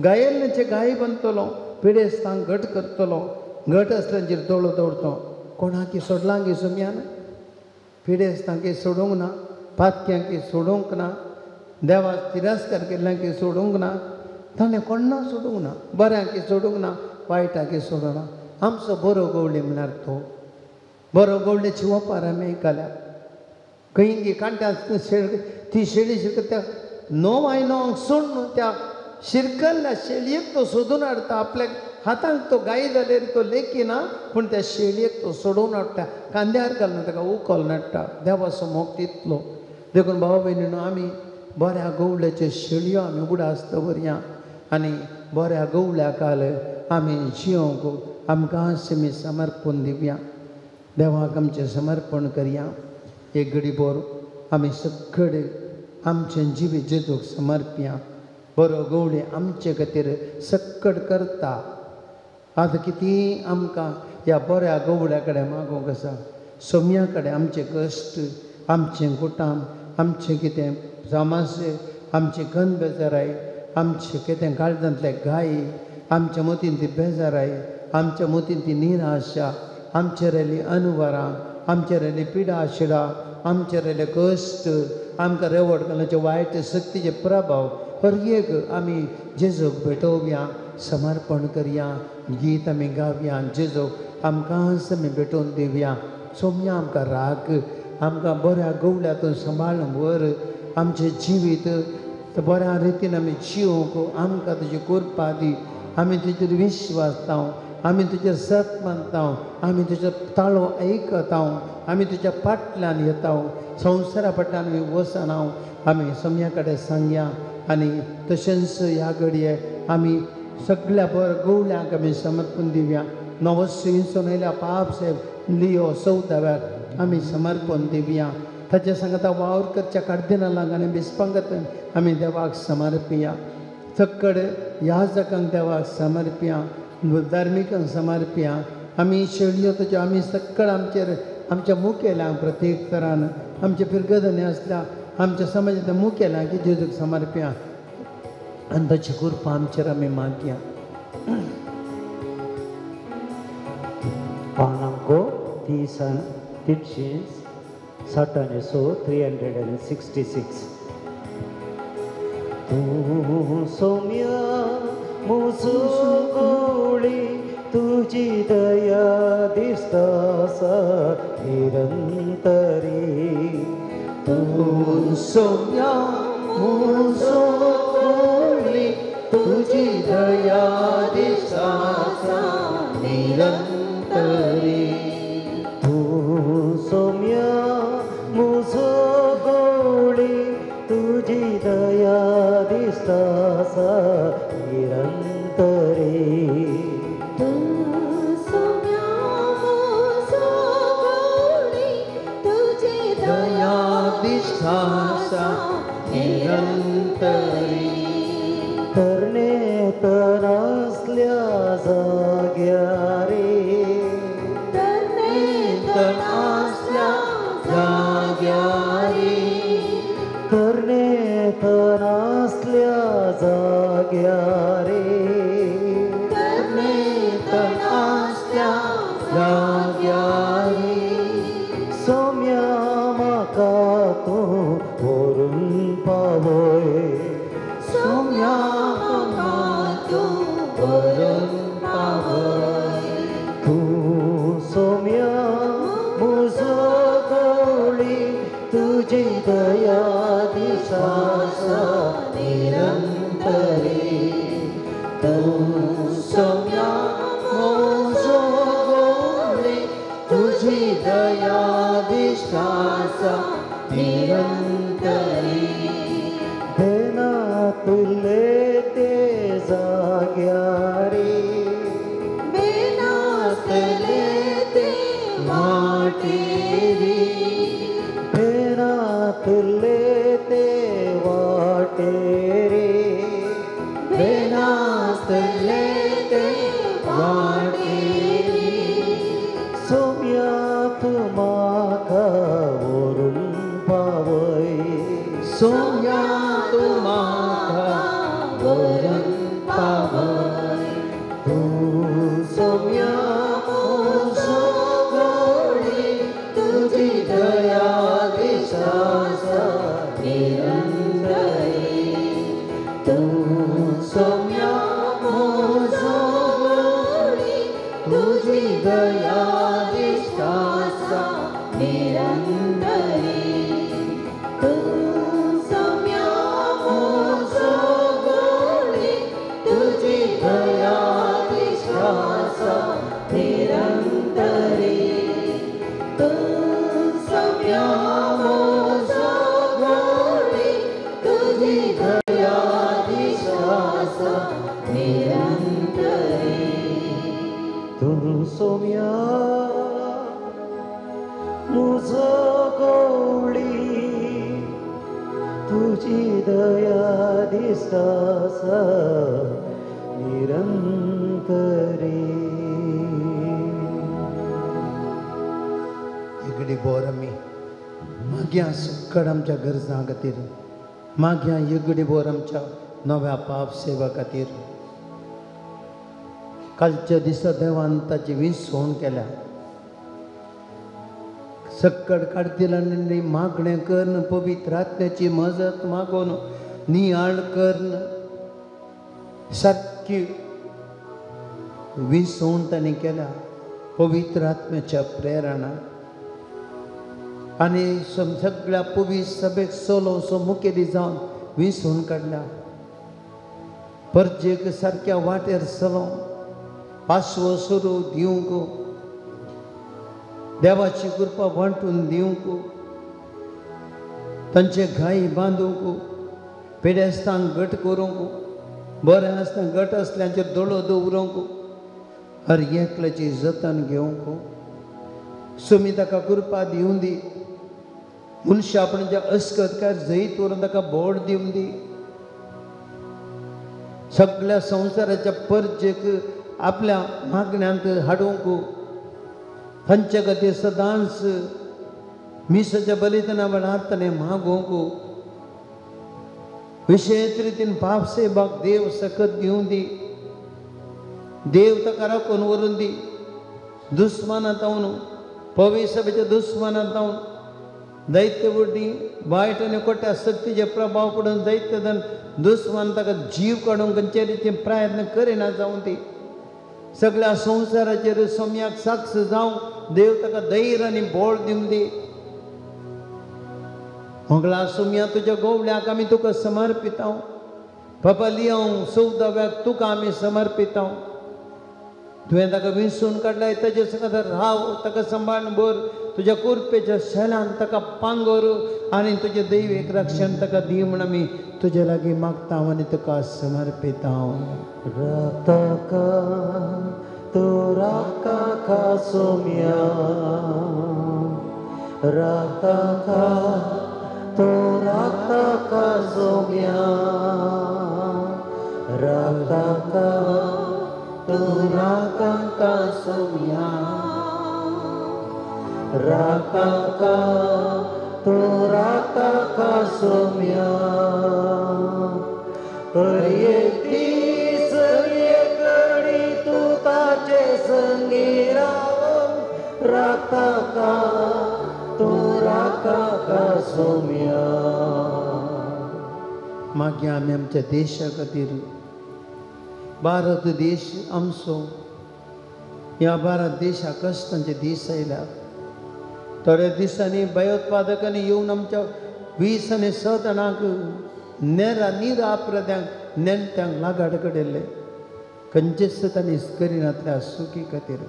गायेल्ल्यांचे गायी बांदतलो, पिडेस्तांक घट करतलो, घट असल्यांचेर दोळो दवरतो. कोणाकी सोडलांकी सोम्यान, पिडेस्तांकी सोडूंक ना, पातक्यांकी सोडूंक ना, देवाक तिरस्कार केल्ल्यांकी सोडूंक ना, ताणें कोणा सोडूंक ना, बऱ्यांकी सोडूंक ना, वायटाकी सोडूंक ना. आमचो बरो गवळी म्हळ्यार तो. बरो गवळ्याची वपार आमी आयकल्या. खंयी कांट्या ती शेळी शिरकता त्या 9 आयनोंक सोडून त्या शिरकल्ल्या शेळयेक तो सोदून हाडटा. आपल्या हातांक तो गाय जाल्यार तो लेखिना, पूण त्या शेळयेक तो सोडून हाडटा, कांद्यार घालून ताका उखल नाडटा. देवाचो मोग तितलो. देखून भाव भयणीनो, आमी बऱ्या गवळ्याच्यो शेळयो आमी उगडास दवरया आनी बऱ्या गवळ्या काल आमी जियोंक आमकां आमी समर्पण दिवया. देवाक आमचें समर्पण करया. एक घडी भर आमी सगळे आमचें जिवीत जेजूक समर्पया. बरो गवळी आमचे खातीर सक्कड करता. आतां कितेंय आमकां ह्या बऱ्या गवळ्या कडेन मागोवंक आसा. सोम्या कडेन आमचे कश्ट, आमचें कुटाम, आमचें कितें समासे, आमची गन बेजाराय, आमचें कितें काळजांतले गायी, आमच्या मतीन ती बेजाराय, आमच्या मतीन ती निराशा, आमचेर आयली अनवरां, आमचेर आयली पिडा शिडा, आमचेर आयले कश्ट, आमकां रेवड घालचे वायट शक्तीचे प्रभाव, हर एक आमी जेजूक भेटोवया, समर्पण करया, गीत आमी गावया, जेजूक आमकांच आमी भेटोवन दिवया. सोम्या आमकां राख, आमकां बऱ्या गवळ्यातून सांबाळून व्हर. आमचें जिवीत बऱ्या रितीन आमी जिवंक आमकां तुजी कृपा दी. आमी तुजेर विश्वास दाव, आमी तुजेर सत मानता, आमी तुजो ताळो आयकता, आमी तुज्या फाटल्यान येता. संवसारा फाटल्यान आमी वसना, आमी सोम्या कडेन सांगया. आनी तशेंच ह्या घडये आमी सगळ्या बऱ्या गवळ्यांक आमी समर्पण दिवया. नवस्सून आयल्या पाप साहेब लियो 14व्याक आमी समर्पण दिवया. ताचे सांगता वावरकरच्या कार्दिनालांक आनी बिस्पांगात आमी देवाक समर्पया. सक्कड याजकांक देवाक समर्पया, धार्मिकांक समर्पया. आमी शेळयो तुज्यो आमी सक्कड आमच्या मुखेल्यांक प्रत्येक तरान आमचे फिरगदने आसल्या आमच्या समाजांतल्या मुखेल्यांक जेजूक समर्पया आनी ताची कृपा आमचेर आमी मागया. पानांको 366. तूं सौम्या म्हजो गवळी, तुजी दया दिसता निरंतरी. तूं सौम्या म्हजो गवळी, तुजी दया दिसता निरंतरी. तूं सौम्या म्हजो गवळी, तुजी दया दिसता निरंतरी. दया दिसता निरंतरी. तरणे तरसल्या जाग्यार असल्या जाग्यार तरणे तरसल्या जाग्यार असल्या जाग्यार सौम्या म्हाका तूं व्हरून पावय. सौम्या म्हाका तूं व्हरून पावय. तूं तुझी दया विश्वास निरंतरी तू सौम्या मोजो गोडे तुझी दया विश्वास निरंतरी देना तुले ते जाग्या रे बेनातले ते वाटेरी बेनातले ते वाटेरी बेनातले ते वाटेरी सौम्या तुमाका वरून पावय सौम्या तुमाका वरून पावय तू सौम्या मोजो गोडी तुझी दया विश्वास निरंतरी तू सौम्या मोजो गोडी तुझी दया विश्वास निरंतरी तू सौम्या मोजो गोडी तुझी दया विश्वास निरंतरी तू सौम्या मोजो गोडी तुझी दया विश्वास निरंतरी तू सौम्या मोजो गोडी तुझी दया विश्वास निरंतरी इगडी बोर आमी माग्या सुक्कड आमच्या गरजां खातीर माग्या इगडी बोर आमच्या नव्या पाप सेवा खातीर कालच्या दिसा देवान ताची विसवण केल्या सक्कड काढतील आनी मागणें करन पवित्र आत्म्याची मजत मागोन नियाळ करन सारकी विसवण तांणी केल्या पवित्र आत्म्याच्या प्रेरणा आनी सगळ्या पवित्र सभेक सो मुखेली जावन विसवण काडल्या परजेक सारक्या वाटेर चलोवन पासवो सुरू दिवंक देवाची कृपा वांटून दिवंक तांचे घाई बांदूंक पिडेस्तांक घट करूंक बरें आसतना घट आसल्यांचेर दोळो दवरूंक हर एकल्याची जतन घेवंक सुमी ताका कृपा दिवून दी मनशां आपणच्या अस्कतकार जैत व्हरून ताका बोड दिवून दी सगळ्या संवसाराच्या परजेक आपल्या मागण्यांत हाडूंक तांचे खातीर सदांच मिसाच्या बलिदाना वेळार ताणें मागोवंक विशेष रितीन पाप सेवाक देव सकत दिवून दी देव ताका राखून व्हरून दी दुस्मानांत जावन पवित्र सभेच्या दुस्मानांत जावन दैत्य बुड्डी वायट आनी खोट्या सक्तीचे प्रभाव पडून दैत्य जण दुस्मान ताका जीव काडूंक खंयचे रितीन प्रयत्न करिना जावं ती सगळ्या संवसाराचेर सौम्याक साक्ष जावं देव ताका धैर्य आनी बोळ दिवंक दी मंगळा सौम्या तुज्या गोवड्याक आमी तुका समर्पितांव बाबा लियोंक सौदाव्याक तुका आमी समर्पितांव तुवें ताका विंसून काडलाय ताचे खातीर राव ताका सांबाळून भर तुज्या कुरपेच्या शेलान ताका पांगोर आनी तुजें दैवीक रक्षण ताका दी म्हूण आमी तुजे लागीं मागतांव आनी तुका समर्पितांव राताका तो राताका सौम्या राताका तो राताका सौम्या राताका तो राताका सौम्या राताका तो राताका सौम्या तू ताचे संगी राव राताका तो राताका सौम्या मागीर आमी आमच्या देशा खातीर भारत देश आमचो ह्या भारत देशाक कश्टांचे दीस आयल्या थोड्या दिसांनी भयोत्पादकांनी येवन आमच्या 20 आनी 6 जाणांक निराप्रद्यांक नेण्ट्यांक लागाड कडेले खंयचेच तांणी करिनातल्या सुखी खातीर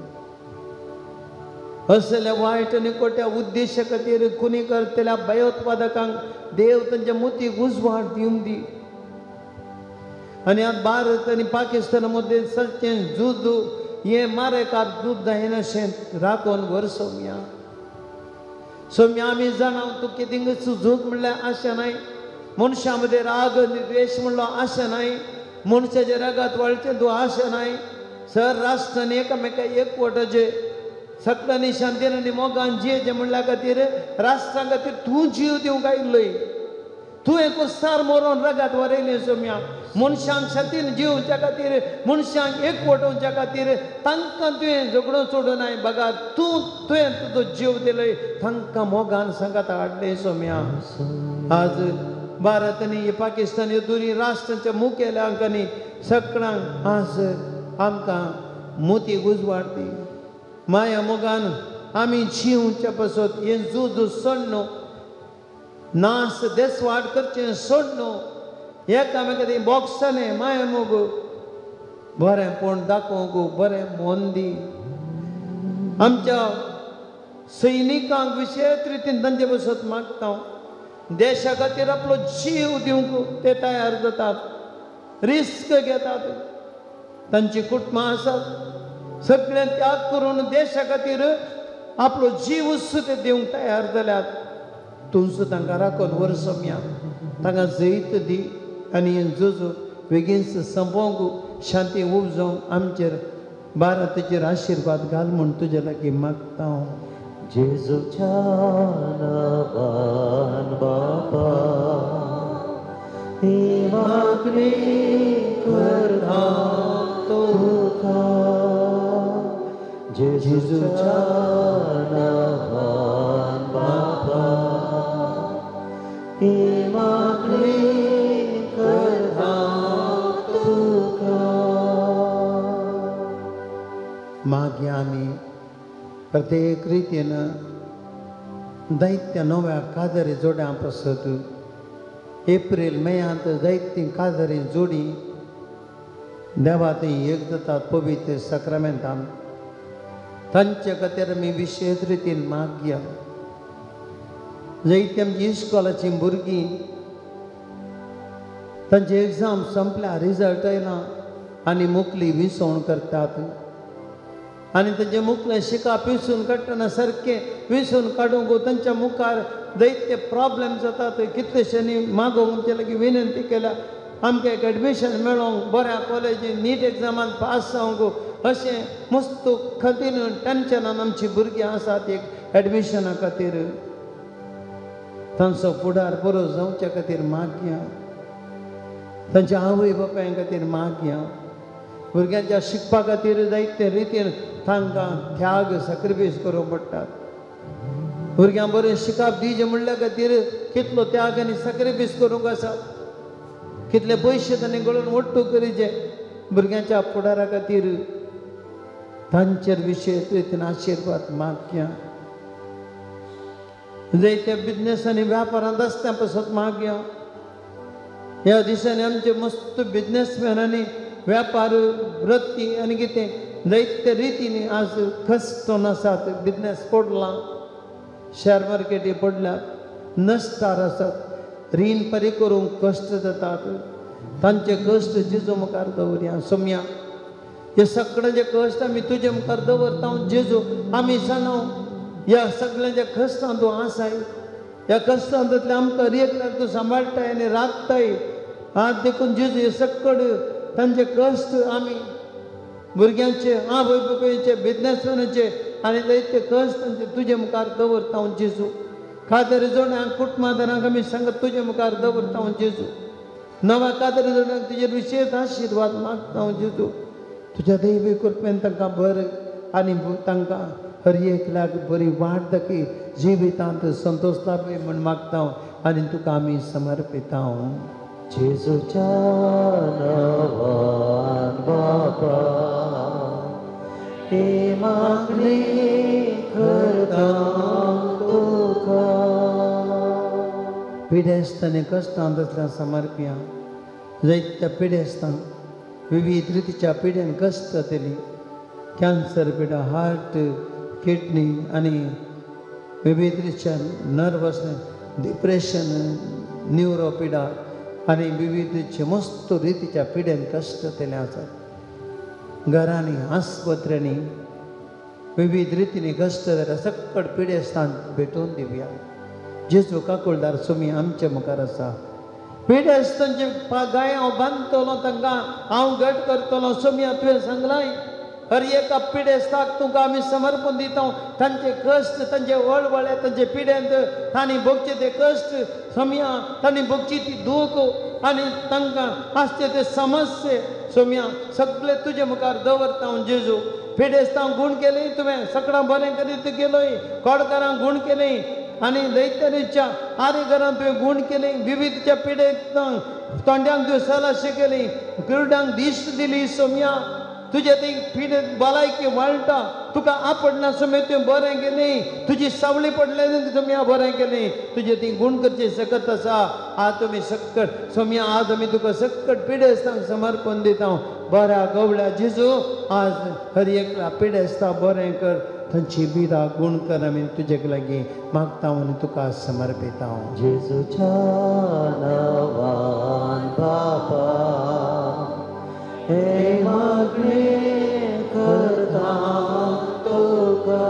असल्या वायट आनी खोट्या उद्देशा खातीर खुनी करतल्या भयोत्पादकांक देव तांच्या मुतीक उजवाड दिवंक दी आनी आज भारत आनी पाकिस्ताना मदें सच्चें झूज हे मारेकार झूज जायना अशें राखोवन व्हर सौम्या सौम्या आमी जाणाव तूं कितें झूज म्हणल्यार आशा नाय मनशां मदें राग आनी द्वेश म्हणलो आशा नाय मनशाच्या रागात वळचें तूं आशा नाय सर राष्ट्रांनी एकामेकाक एकवटाचे सगळ्यांनी शांतीन आनी मोगान जियेचें म्हणल्या खातीर राष्ट्रा खातीर तूं जीव दिवंक आयिल्लोय तूं एक सार मरोन रगात वरयलें सौम्या मनशांक शांतीन जिवच्या खातीर मनशांक एकवटोवच्या खातीर तांकां तुवें झगडो सोडूनाय बघा तुवें तुजो जीव दिलोय तांकां मोगान सांगात हाडले सौम्या आज भारत आनी पाकिस्तान ह्यो दोनी राष्ट्रांच्या मुखेल्यांक आनी सगळ्यांक आज आमकां मोतीक उजवाड दी माया मोगान आमी जिवच्या पासत हें झूज सोडनो नास देसवाड करचें सोडनो एकामेकांनी बॉक्सांनी माया मोग बरेंपण दाखोवंक बरें मोन दी आमच्या सैनिकांक विशेष रितीन तांचे पासत मागता देशा खातीर आपलो जीव दिवंक ते तयार जातात रिस्क घेतात तांची कुटुंबां आसात सगळे त्याग करून देशा खातीर आपलो जीव सुद्दां ते दिवंक तयार जाल्यात तूं सुद्दां तांकां राखून व्हर सौम्या तांकां जैत दी आनी हें झूज बेगीन संपोवंक शांती उपजोवंक आमचेर भारताचेर आशिर्वाद घाल म्हूण तुजे लागीं मागता हांव जेजूच्या नांवान बापा ही मागणी करता तुका जेजूच्या नांवान बापा ही मागणी करता तुका मागया आमी प्रत्येक रितीन दैत्य नव्या काजारी जोड्यां पासत एप्रील मेयांत दैत्य काजारी जोडी देवा थंय एक जातात पवित्र सक्रामेंतान तांचे खातीर आमी विशेष रितीन मागया जायती आमची इश्कोलाची भुरगीं तांचे एग्जाम संपल्या रिजल्ट येयला आनी मुखली विसवण करतात आनी तांचे मुखलें शिकाप विसरून काडटना सारकें विसरून काडूंक तांच्या मुखार दैत्य प्रॉब्लेम जातात कितलेशेंनी मागोवंक आमचे लागीं विनंती केल्या आमकां एक एडमिशन मेळोंक बऱ्या कॉलेजीन नीट एग्जामान पास जावंक अशें मस्त खातीर टेन्शनान आमची भुरगीं आसात एक एडमिशना खातीर तांचो फुडार बरो जावच्या खातीर मागया तांच्या आवय बापाय खातीर मागया भुरग्यांच्या शिकपा खातीर जायते रितीन तांकां त्याग सॅक्रिफायस करप पडटात भुरग्यांक बरें शिकप दिवचें म्हणल्या खातीर कितलो त्याग आनी सॅक्रिफायस करूंक आसा कितले पयशे तांणी गळून वट्टू करीचे भुरग्यांच्या फुडारा खातीर तांचेर विशेष रितीन आशिर्वाद मागया जायत्या बिजनेस आनी व्यापारांत आसता पासत मागया ह्या दिसांनी आमचे मस्त बिजनेसमॅनांनी व्यापार वृत्ती आनी कितें जायते रितीन आज कश्टून आसात बिजनेस पडला शेअर मार्केटी पडल्यात नश्टार आसात रीण फारीक करूंक कश्ट जातात तांचे कश्ट जेजू मुखार दवरया सौम्या हे सगळ्यांचे कश्ट आमी तुजे मुखार दवरता जेजू आमी जाणाव ह्या सगळ्यांच्या कश्टांत तूं आसाय ह्या कश्टांतले आमकां रेखल्याक तूं सांबाळटाय आनी राखताय आज देखून जेजू हे सकड तांचे कश्ट आमी भुरग्यांचे आवय बापायचे बिजनेसमॅनाचे आनी जायते कश्ट तांचे तुजे मुखार दवरता हांव जेजू कादरी जोड्यांक कुटुंबादारांक आमी सांगत तुजे मुखार दवरता हांव जेजू नव्या कादरी जोड्यांक तुजेर विशेष आशिर्वाद मागता हांव जेजू तुज्या दैवी कृपेन तांकां भर आनी तांकां हर एकल्याक बरी वाट दाखय जिवितांत संतोष लाभय म्हूण मागता हांव आनी तुका आमी समर्पिता हांव जेजूच्या नांवान बापा ही मागणी करता तुका पिढ्यास्ताने कष्टांत असल्या समर्पिया जायत्या पिढ्यास्तांक विविध रितीच्या पिढ्यान कष्ट जातली कॅन्सर पिढा हार्ट किडनी आणि विविध रितीच्या नर्वस डिप्रेशन न्यूरो पिढा आणि विविध रितीचे मस्त रितीच्या पिढ्यान कष्ट जातले आसात घरांनी आस्पत्र्यांनी विविध रितीने कष्ट जाता सकट पिढ्यास्तान भेटून दिवया जेजू काकुळदार सुमी आमच्या मुखार आसा पिढ्यास्तांचे गाय हांव बांदतलो तांकां हांव घट करतलो सुमी तुवें सांगलाय हर एका पिढ्यास्ताक तुका आमी समर्पण दिता तांचे कश्ट तांचे वळवळे तांचे पिढ्यांत तांणी भोगचे ते कश्ट सोम्या तांणी भोगची ती दूख आनी तांकां आसचे ते समस्ये सोम्या सगळे तुजे मुखार दवरता हांव जेजू पिढ्यास्तांक गुण केले तुवें सगळां बरें करीत गेलोय कोडकारांक गुण केले आनी दैत्याच्या आरेकरांक तुवें गुण केले विविधच्या पिढेक तोंड्यांक तुवें सला शिकयली किरडांक दिश्ट दिली सोम्या तुजे ती पिढे भलायकी वाळटा तुका आपडना समेत तुवें बरें केलें तुजी सावळी पडले सोम्या बरें केलें तुजे ती गुण करची सकत आसा आज तुमी सकट सोम्या आज आमी तुका सकट पिढेस्तांक समर्पण दिता बऱ्या गवळ्या जेजू आज हर एकल्या पिढेस्तां बरें कर तांची बिदा गुण कर आमी तुजे लागीं मागता आनी तुका समर्पिता जेजूच्या नांवान बापा हे मागणे करता तुका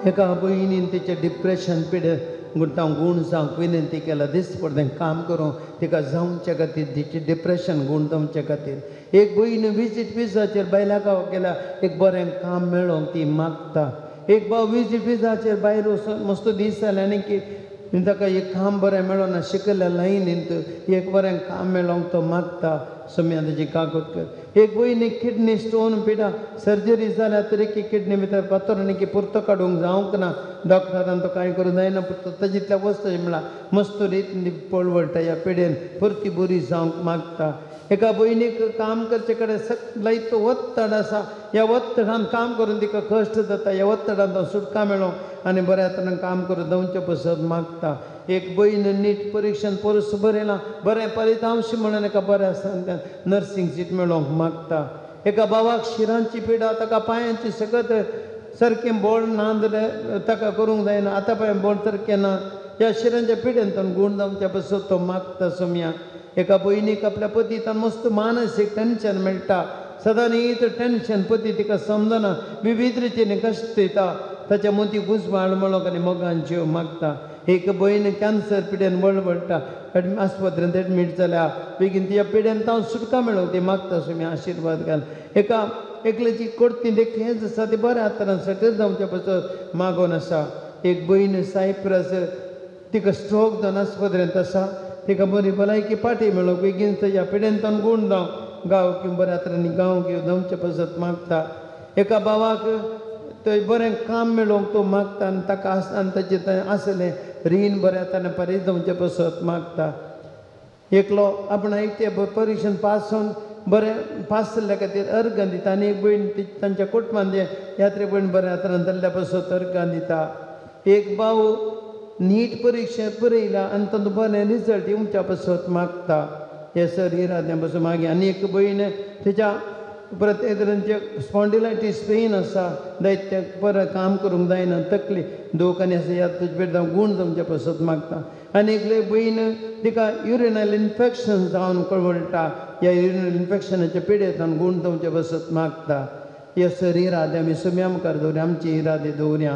एका भयणीन तिचे डिप्रेशन पिडे गुण जावंक विनंती केला दीस पडलें काम करूं तिका जावचे खातीर तिची डिप्रेशन गुण जावचे खातीर एक भयण विजीट विजाचेर बायला गांव गेल्या एक बरें काम मेळोंक ती मागता एक भाव विजीट विजाचेर भायर मस्त दीस जाले आनी की ताका एक काम बरें मेळोना शिकयल्या लायनींत एक बरें काम मेळोंक तो मागता सोम्या ताची काकूट कर एक भयणीक किडनी स्टोन पिडा सर्जरी जाल्या तरी की किडनी भितर पातोर आनी की पुरतो काडूंक जावंक ना डॉक्टरान तो कांय करूं जायना पूण ताजितल्या वस्तू म्हळ्यार मस्त रीत पळवटा ह्या पिड्यान परती बरी जावंक मागता एका भयणीक काम करचे कडेन सगळ्यात वत्तड आसा ह्या वत्तडान काम करून तिका कश्ट जाता ह्या वत्तडान तो सुटका मेळो आनी बऱ्या तरेन काम करून जावचें पसत मागता एक भयण नीट परीक्षेन परस बरयलां बरें फलितांश म्हणून एका बऱ्या संस्थान नर्सींग सीट मेळोंक मागता एका भावाक शिरांची पिडा ताका पांयांची सकत सारकें बोड नांदले ताका करूंक जायना आतां पळय बोड सारकें ना ह्या शिरांच्या पिड्यांत गुण जावचे पसत तो मागता सोम्या एका भयणीक आपल्या पतींतल्यान मस्त मानसीक टेन्शन मेळटा सदां न्हीद टेन्शन पती तिका समजना विविध रितीन कश्ट दिता ताच्या मती घुसमाळ मळोक आनी मोगान जीव मागता एक भयण कॅन्सर पिड्यान बळबळटा आस्पत्रेंत एडमीट जाल्या बेगीन तिच्या पिड्यान तांव सुटका मेळोंक ती मागता सोमी आशिर्वाद घाल एका एकल्याची कोर्ती देखील हेंच आसा ती बऱ्या तरेन सेटल जावचे पसत मागोन आसा एक भयण सायप्रस तिका स्ट्रोक जावन आस्पत्रेंत आसा तिका बरी भलायकी पाटी मेळोंक बेगीन ताच्या पिड्यान तावन गुण जावं गांव किंवा बऱ्या तरेन गांव घेवन जावचे पसत मागता एका भावाक थंय बरें काम मेळोंक तो मागता आनी ताका आनी ताचें थंय आसलें रीण बऱ्या तरेन फारीक जावचें पसत मागता एकलो आपणाक ते परीक्षेन पास जावन बरें पास जाल्ल्या खातीर अर्घ दिता आनी एक भयण तांच्या कुटुंबान यात्रे भयण बऱ्या तरेन जाल्ल्या पसत अर्घ दिता एक भाव नीट परीक्षे बरयला आनी तातूंत बरें रिजल्ट येवच्या पसत मागता हे सर इराद्या पसून मागीर आनी एक भयण तिच्या प्रत्येक तरेचे स्पॉन्डिलायटीस पेन आसा दैत्याक बरें काम करूंक जायना तकली दोकानी आसा ह्या तुजे पेट गुण जमचे पसत मागता आनी एकले भयण तिका युरिनल इन्फेक्शन जावन कळवळटा ह्या युरिनल इन्फेक्शनाच्या पिडेंतल्यान गुण जमचे पसत मागता हे सर इरादे आमी सोम्या मुखार दवरया आमचे इरादे दवरया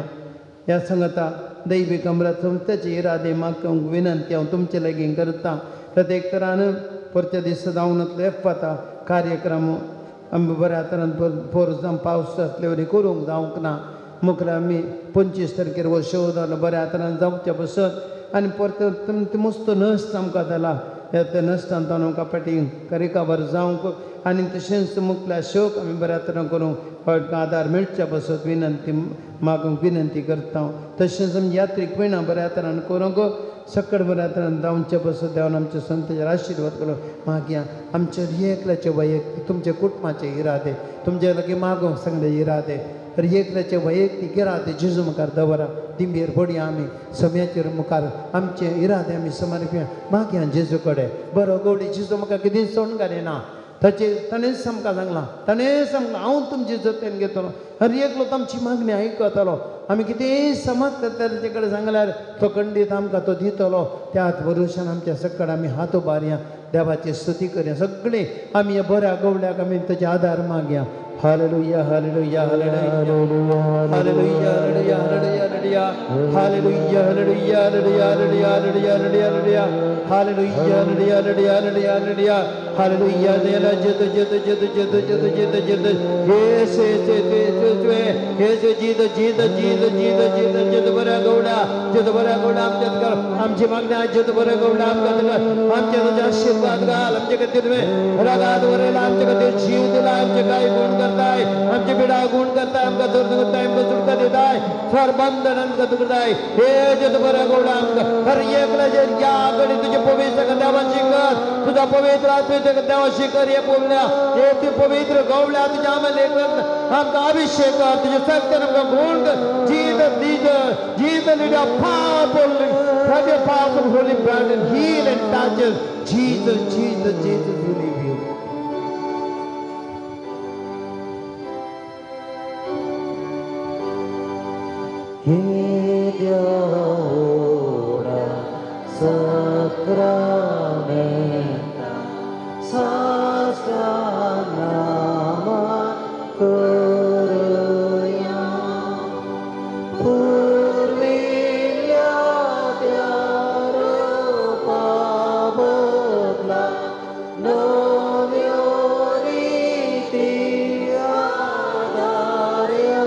ह्या सांगता दैवीक अमृत संस्थेचे इरादे मागूंक विनंती हांव तुमचे लागीं करता प्रत्येक तरान परच्या दिसा जावन वतलो येता कार्यक्रम आमी बऱ्या तरेन पोरस जावन पावस आसले वरी करूंक जावंक ना मुखार आमी 25 तारखेर हो शो जालो बऱ्या तरेन जावचे पसत आनी परत मस्त नश्ट आमकां जाला त्या नश्टान तावन आमकां फाटीं रिकवर जावंक आनी तशेंच मुखल्या शोक आमी बऱ्या तरेन करूंक आदार मेळचे पसत विनंती मागूंक विनंती करता तशेंच आमी यात्रीक पयना बऱ्या तरेन करूंक सकट बऱ्या तरेन जावचे पसत देवान आमच्या संताचेर आशिर्वाद करो मागया आमचे एकल्याचे वैयक्तीक तुमचे कुटुंबाचे इरादे तुमचे लागीं मागोवंक सगळे इरादे हर एकल्याचे वैयक्तीक इरादे जेजू मुखार दवरा दिंबेर पडी आमी सम्याचेर मुखार आमचे इरादे आमी समर्पिया मागया जेजू कडेन बरो गवडी जेजू म्हाका कितें सोडून घालिना ताणेंच आमकां सांगलां ताणेंच आमकां हांव तुमची जतन घेतलो हर एकलो आमची मागणी आयकतलो आमी कितेंय समजता ताचे कडेन सांगल्यार तो खंडीत आमकां तो दितलो त्याच भरोशान आमच्या सकड आमी हात उबारया देवाची स्तुती करया सगळीं आमी ह्या बऱ्या गवड्याक आमी ताचे आदार मागया hallelujah hallelujah hallelujah hallelujah hallelujah hallelujah hallelujah hallelujah hallelujah hallelujah hallelujah hallelujah hallelujah hallelujah hallelujah hallelujah देला जत जत जत जत जत जत जत येसे येसे जीत जीत जीत जीत जीत जत बऱ्या गवडा आमच्यात कर आमची मागणी आज जत बऱ्या गवडा आमकां कर आमच्या तुझे आशीर्वाद घाल आमचे खातीर रगात वरयला आमचे खातीर जीव दिला आमचे काय गुण करताय आमचे पिडा गुण करताय आमकां दर्द करताय आमकां सुटका दिताय सर्वबंधन आमकां करताय हे जत बऱ्या गवडा आमकां हर एकल्याचे या घडी तुझे पवित्र देवाची कर तुझा पवित्र आत्मेचे देवाची कर हे बोलल्या हे तू पवित्र गवळ्या तुझ्या आम्हाला आमकां अभिषेक कर तुझे सत्य आमकां गुण कर Jesus lead a powerful have your powerful holy blood and heal and touch us Jesus we leave you He ora sacramenta sastanama kuruya purvilya rupa bodla novioriti adarya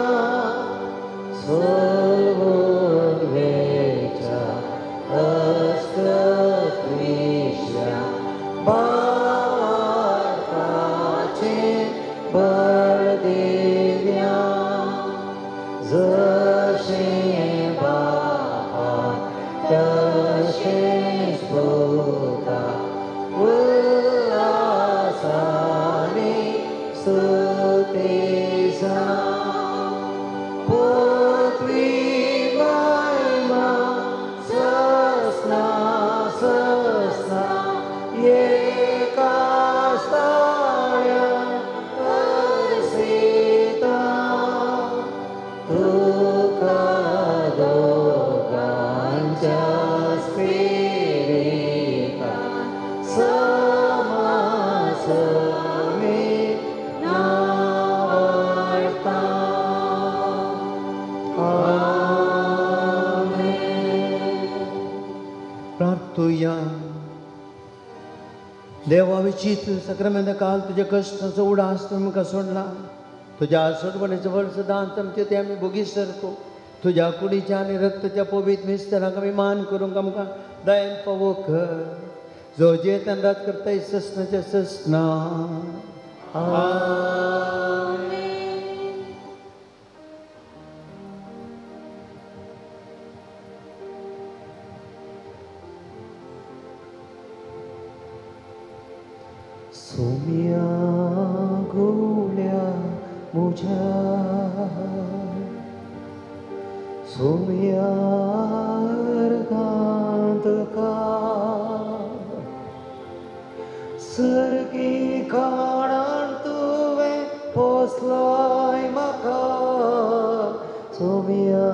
Solvecha Astratrisha Bhartache Bardevya Zashe Baba Dashe Sputa Ulasani Sutesa Potvi Vaima Sasna Sasna Yekastaya Arsita Tukado Gancha Spirita Samasami Navarta प्रार्थूया देवा विचित सक्रमेंत काल तुझ्या कष्टाचो उडास तुमकां सोडला तुझ्या सोडवणेचो वर्ष दान आमचे ते आमी भोगीत सरतो तुझ्या कुडीच्या आनी रक्ताच्या पवित्र विस्ताराक आमी मान करूंक आमकां दयेन फावो कर जो जे रात करताय ससनाच्या ससना Sumia Gulya Muja Sumia Argandaka Sargi Kanan Tuve Poslai Maka Sumia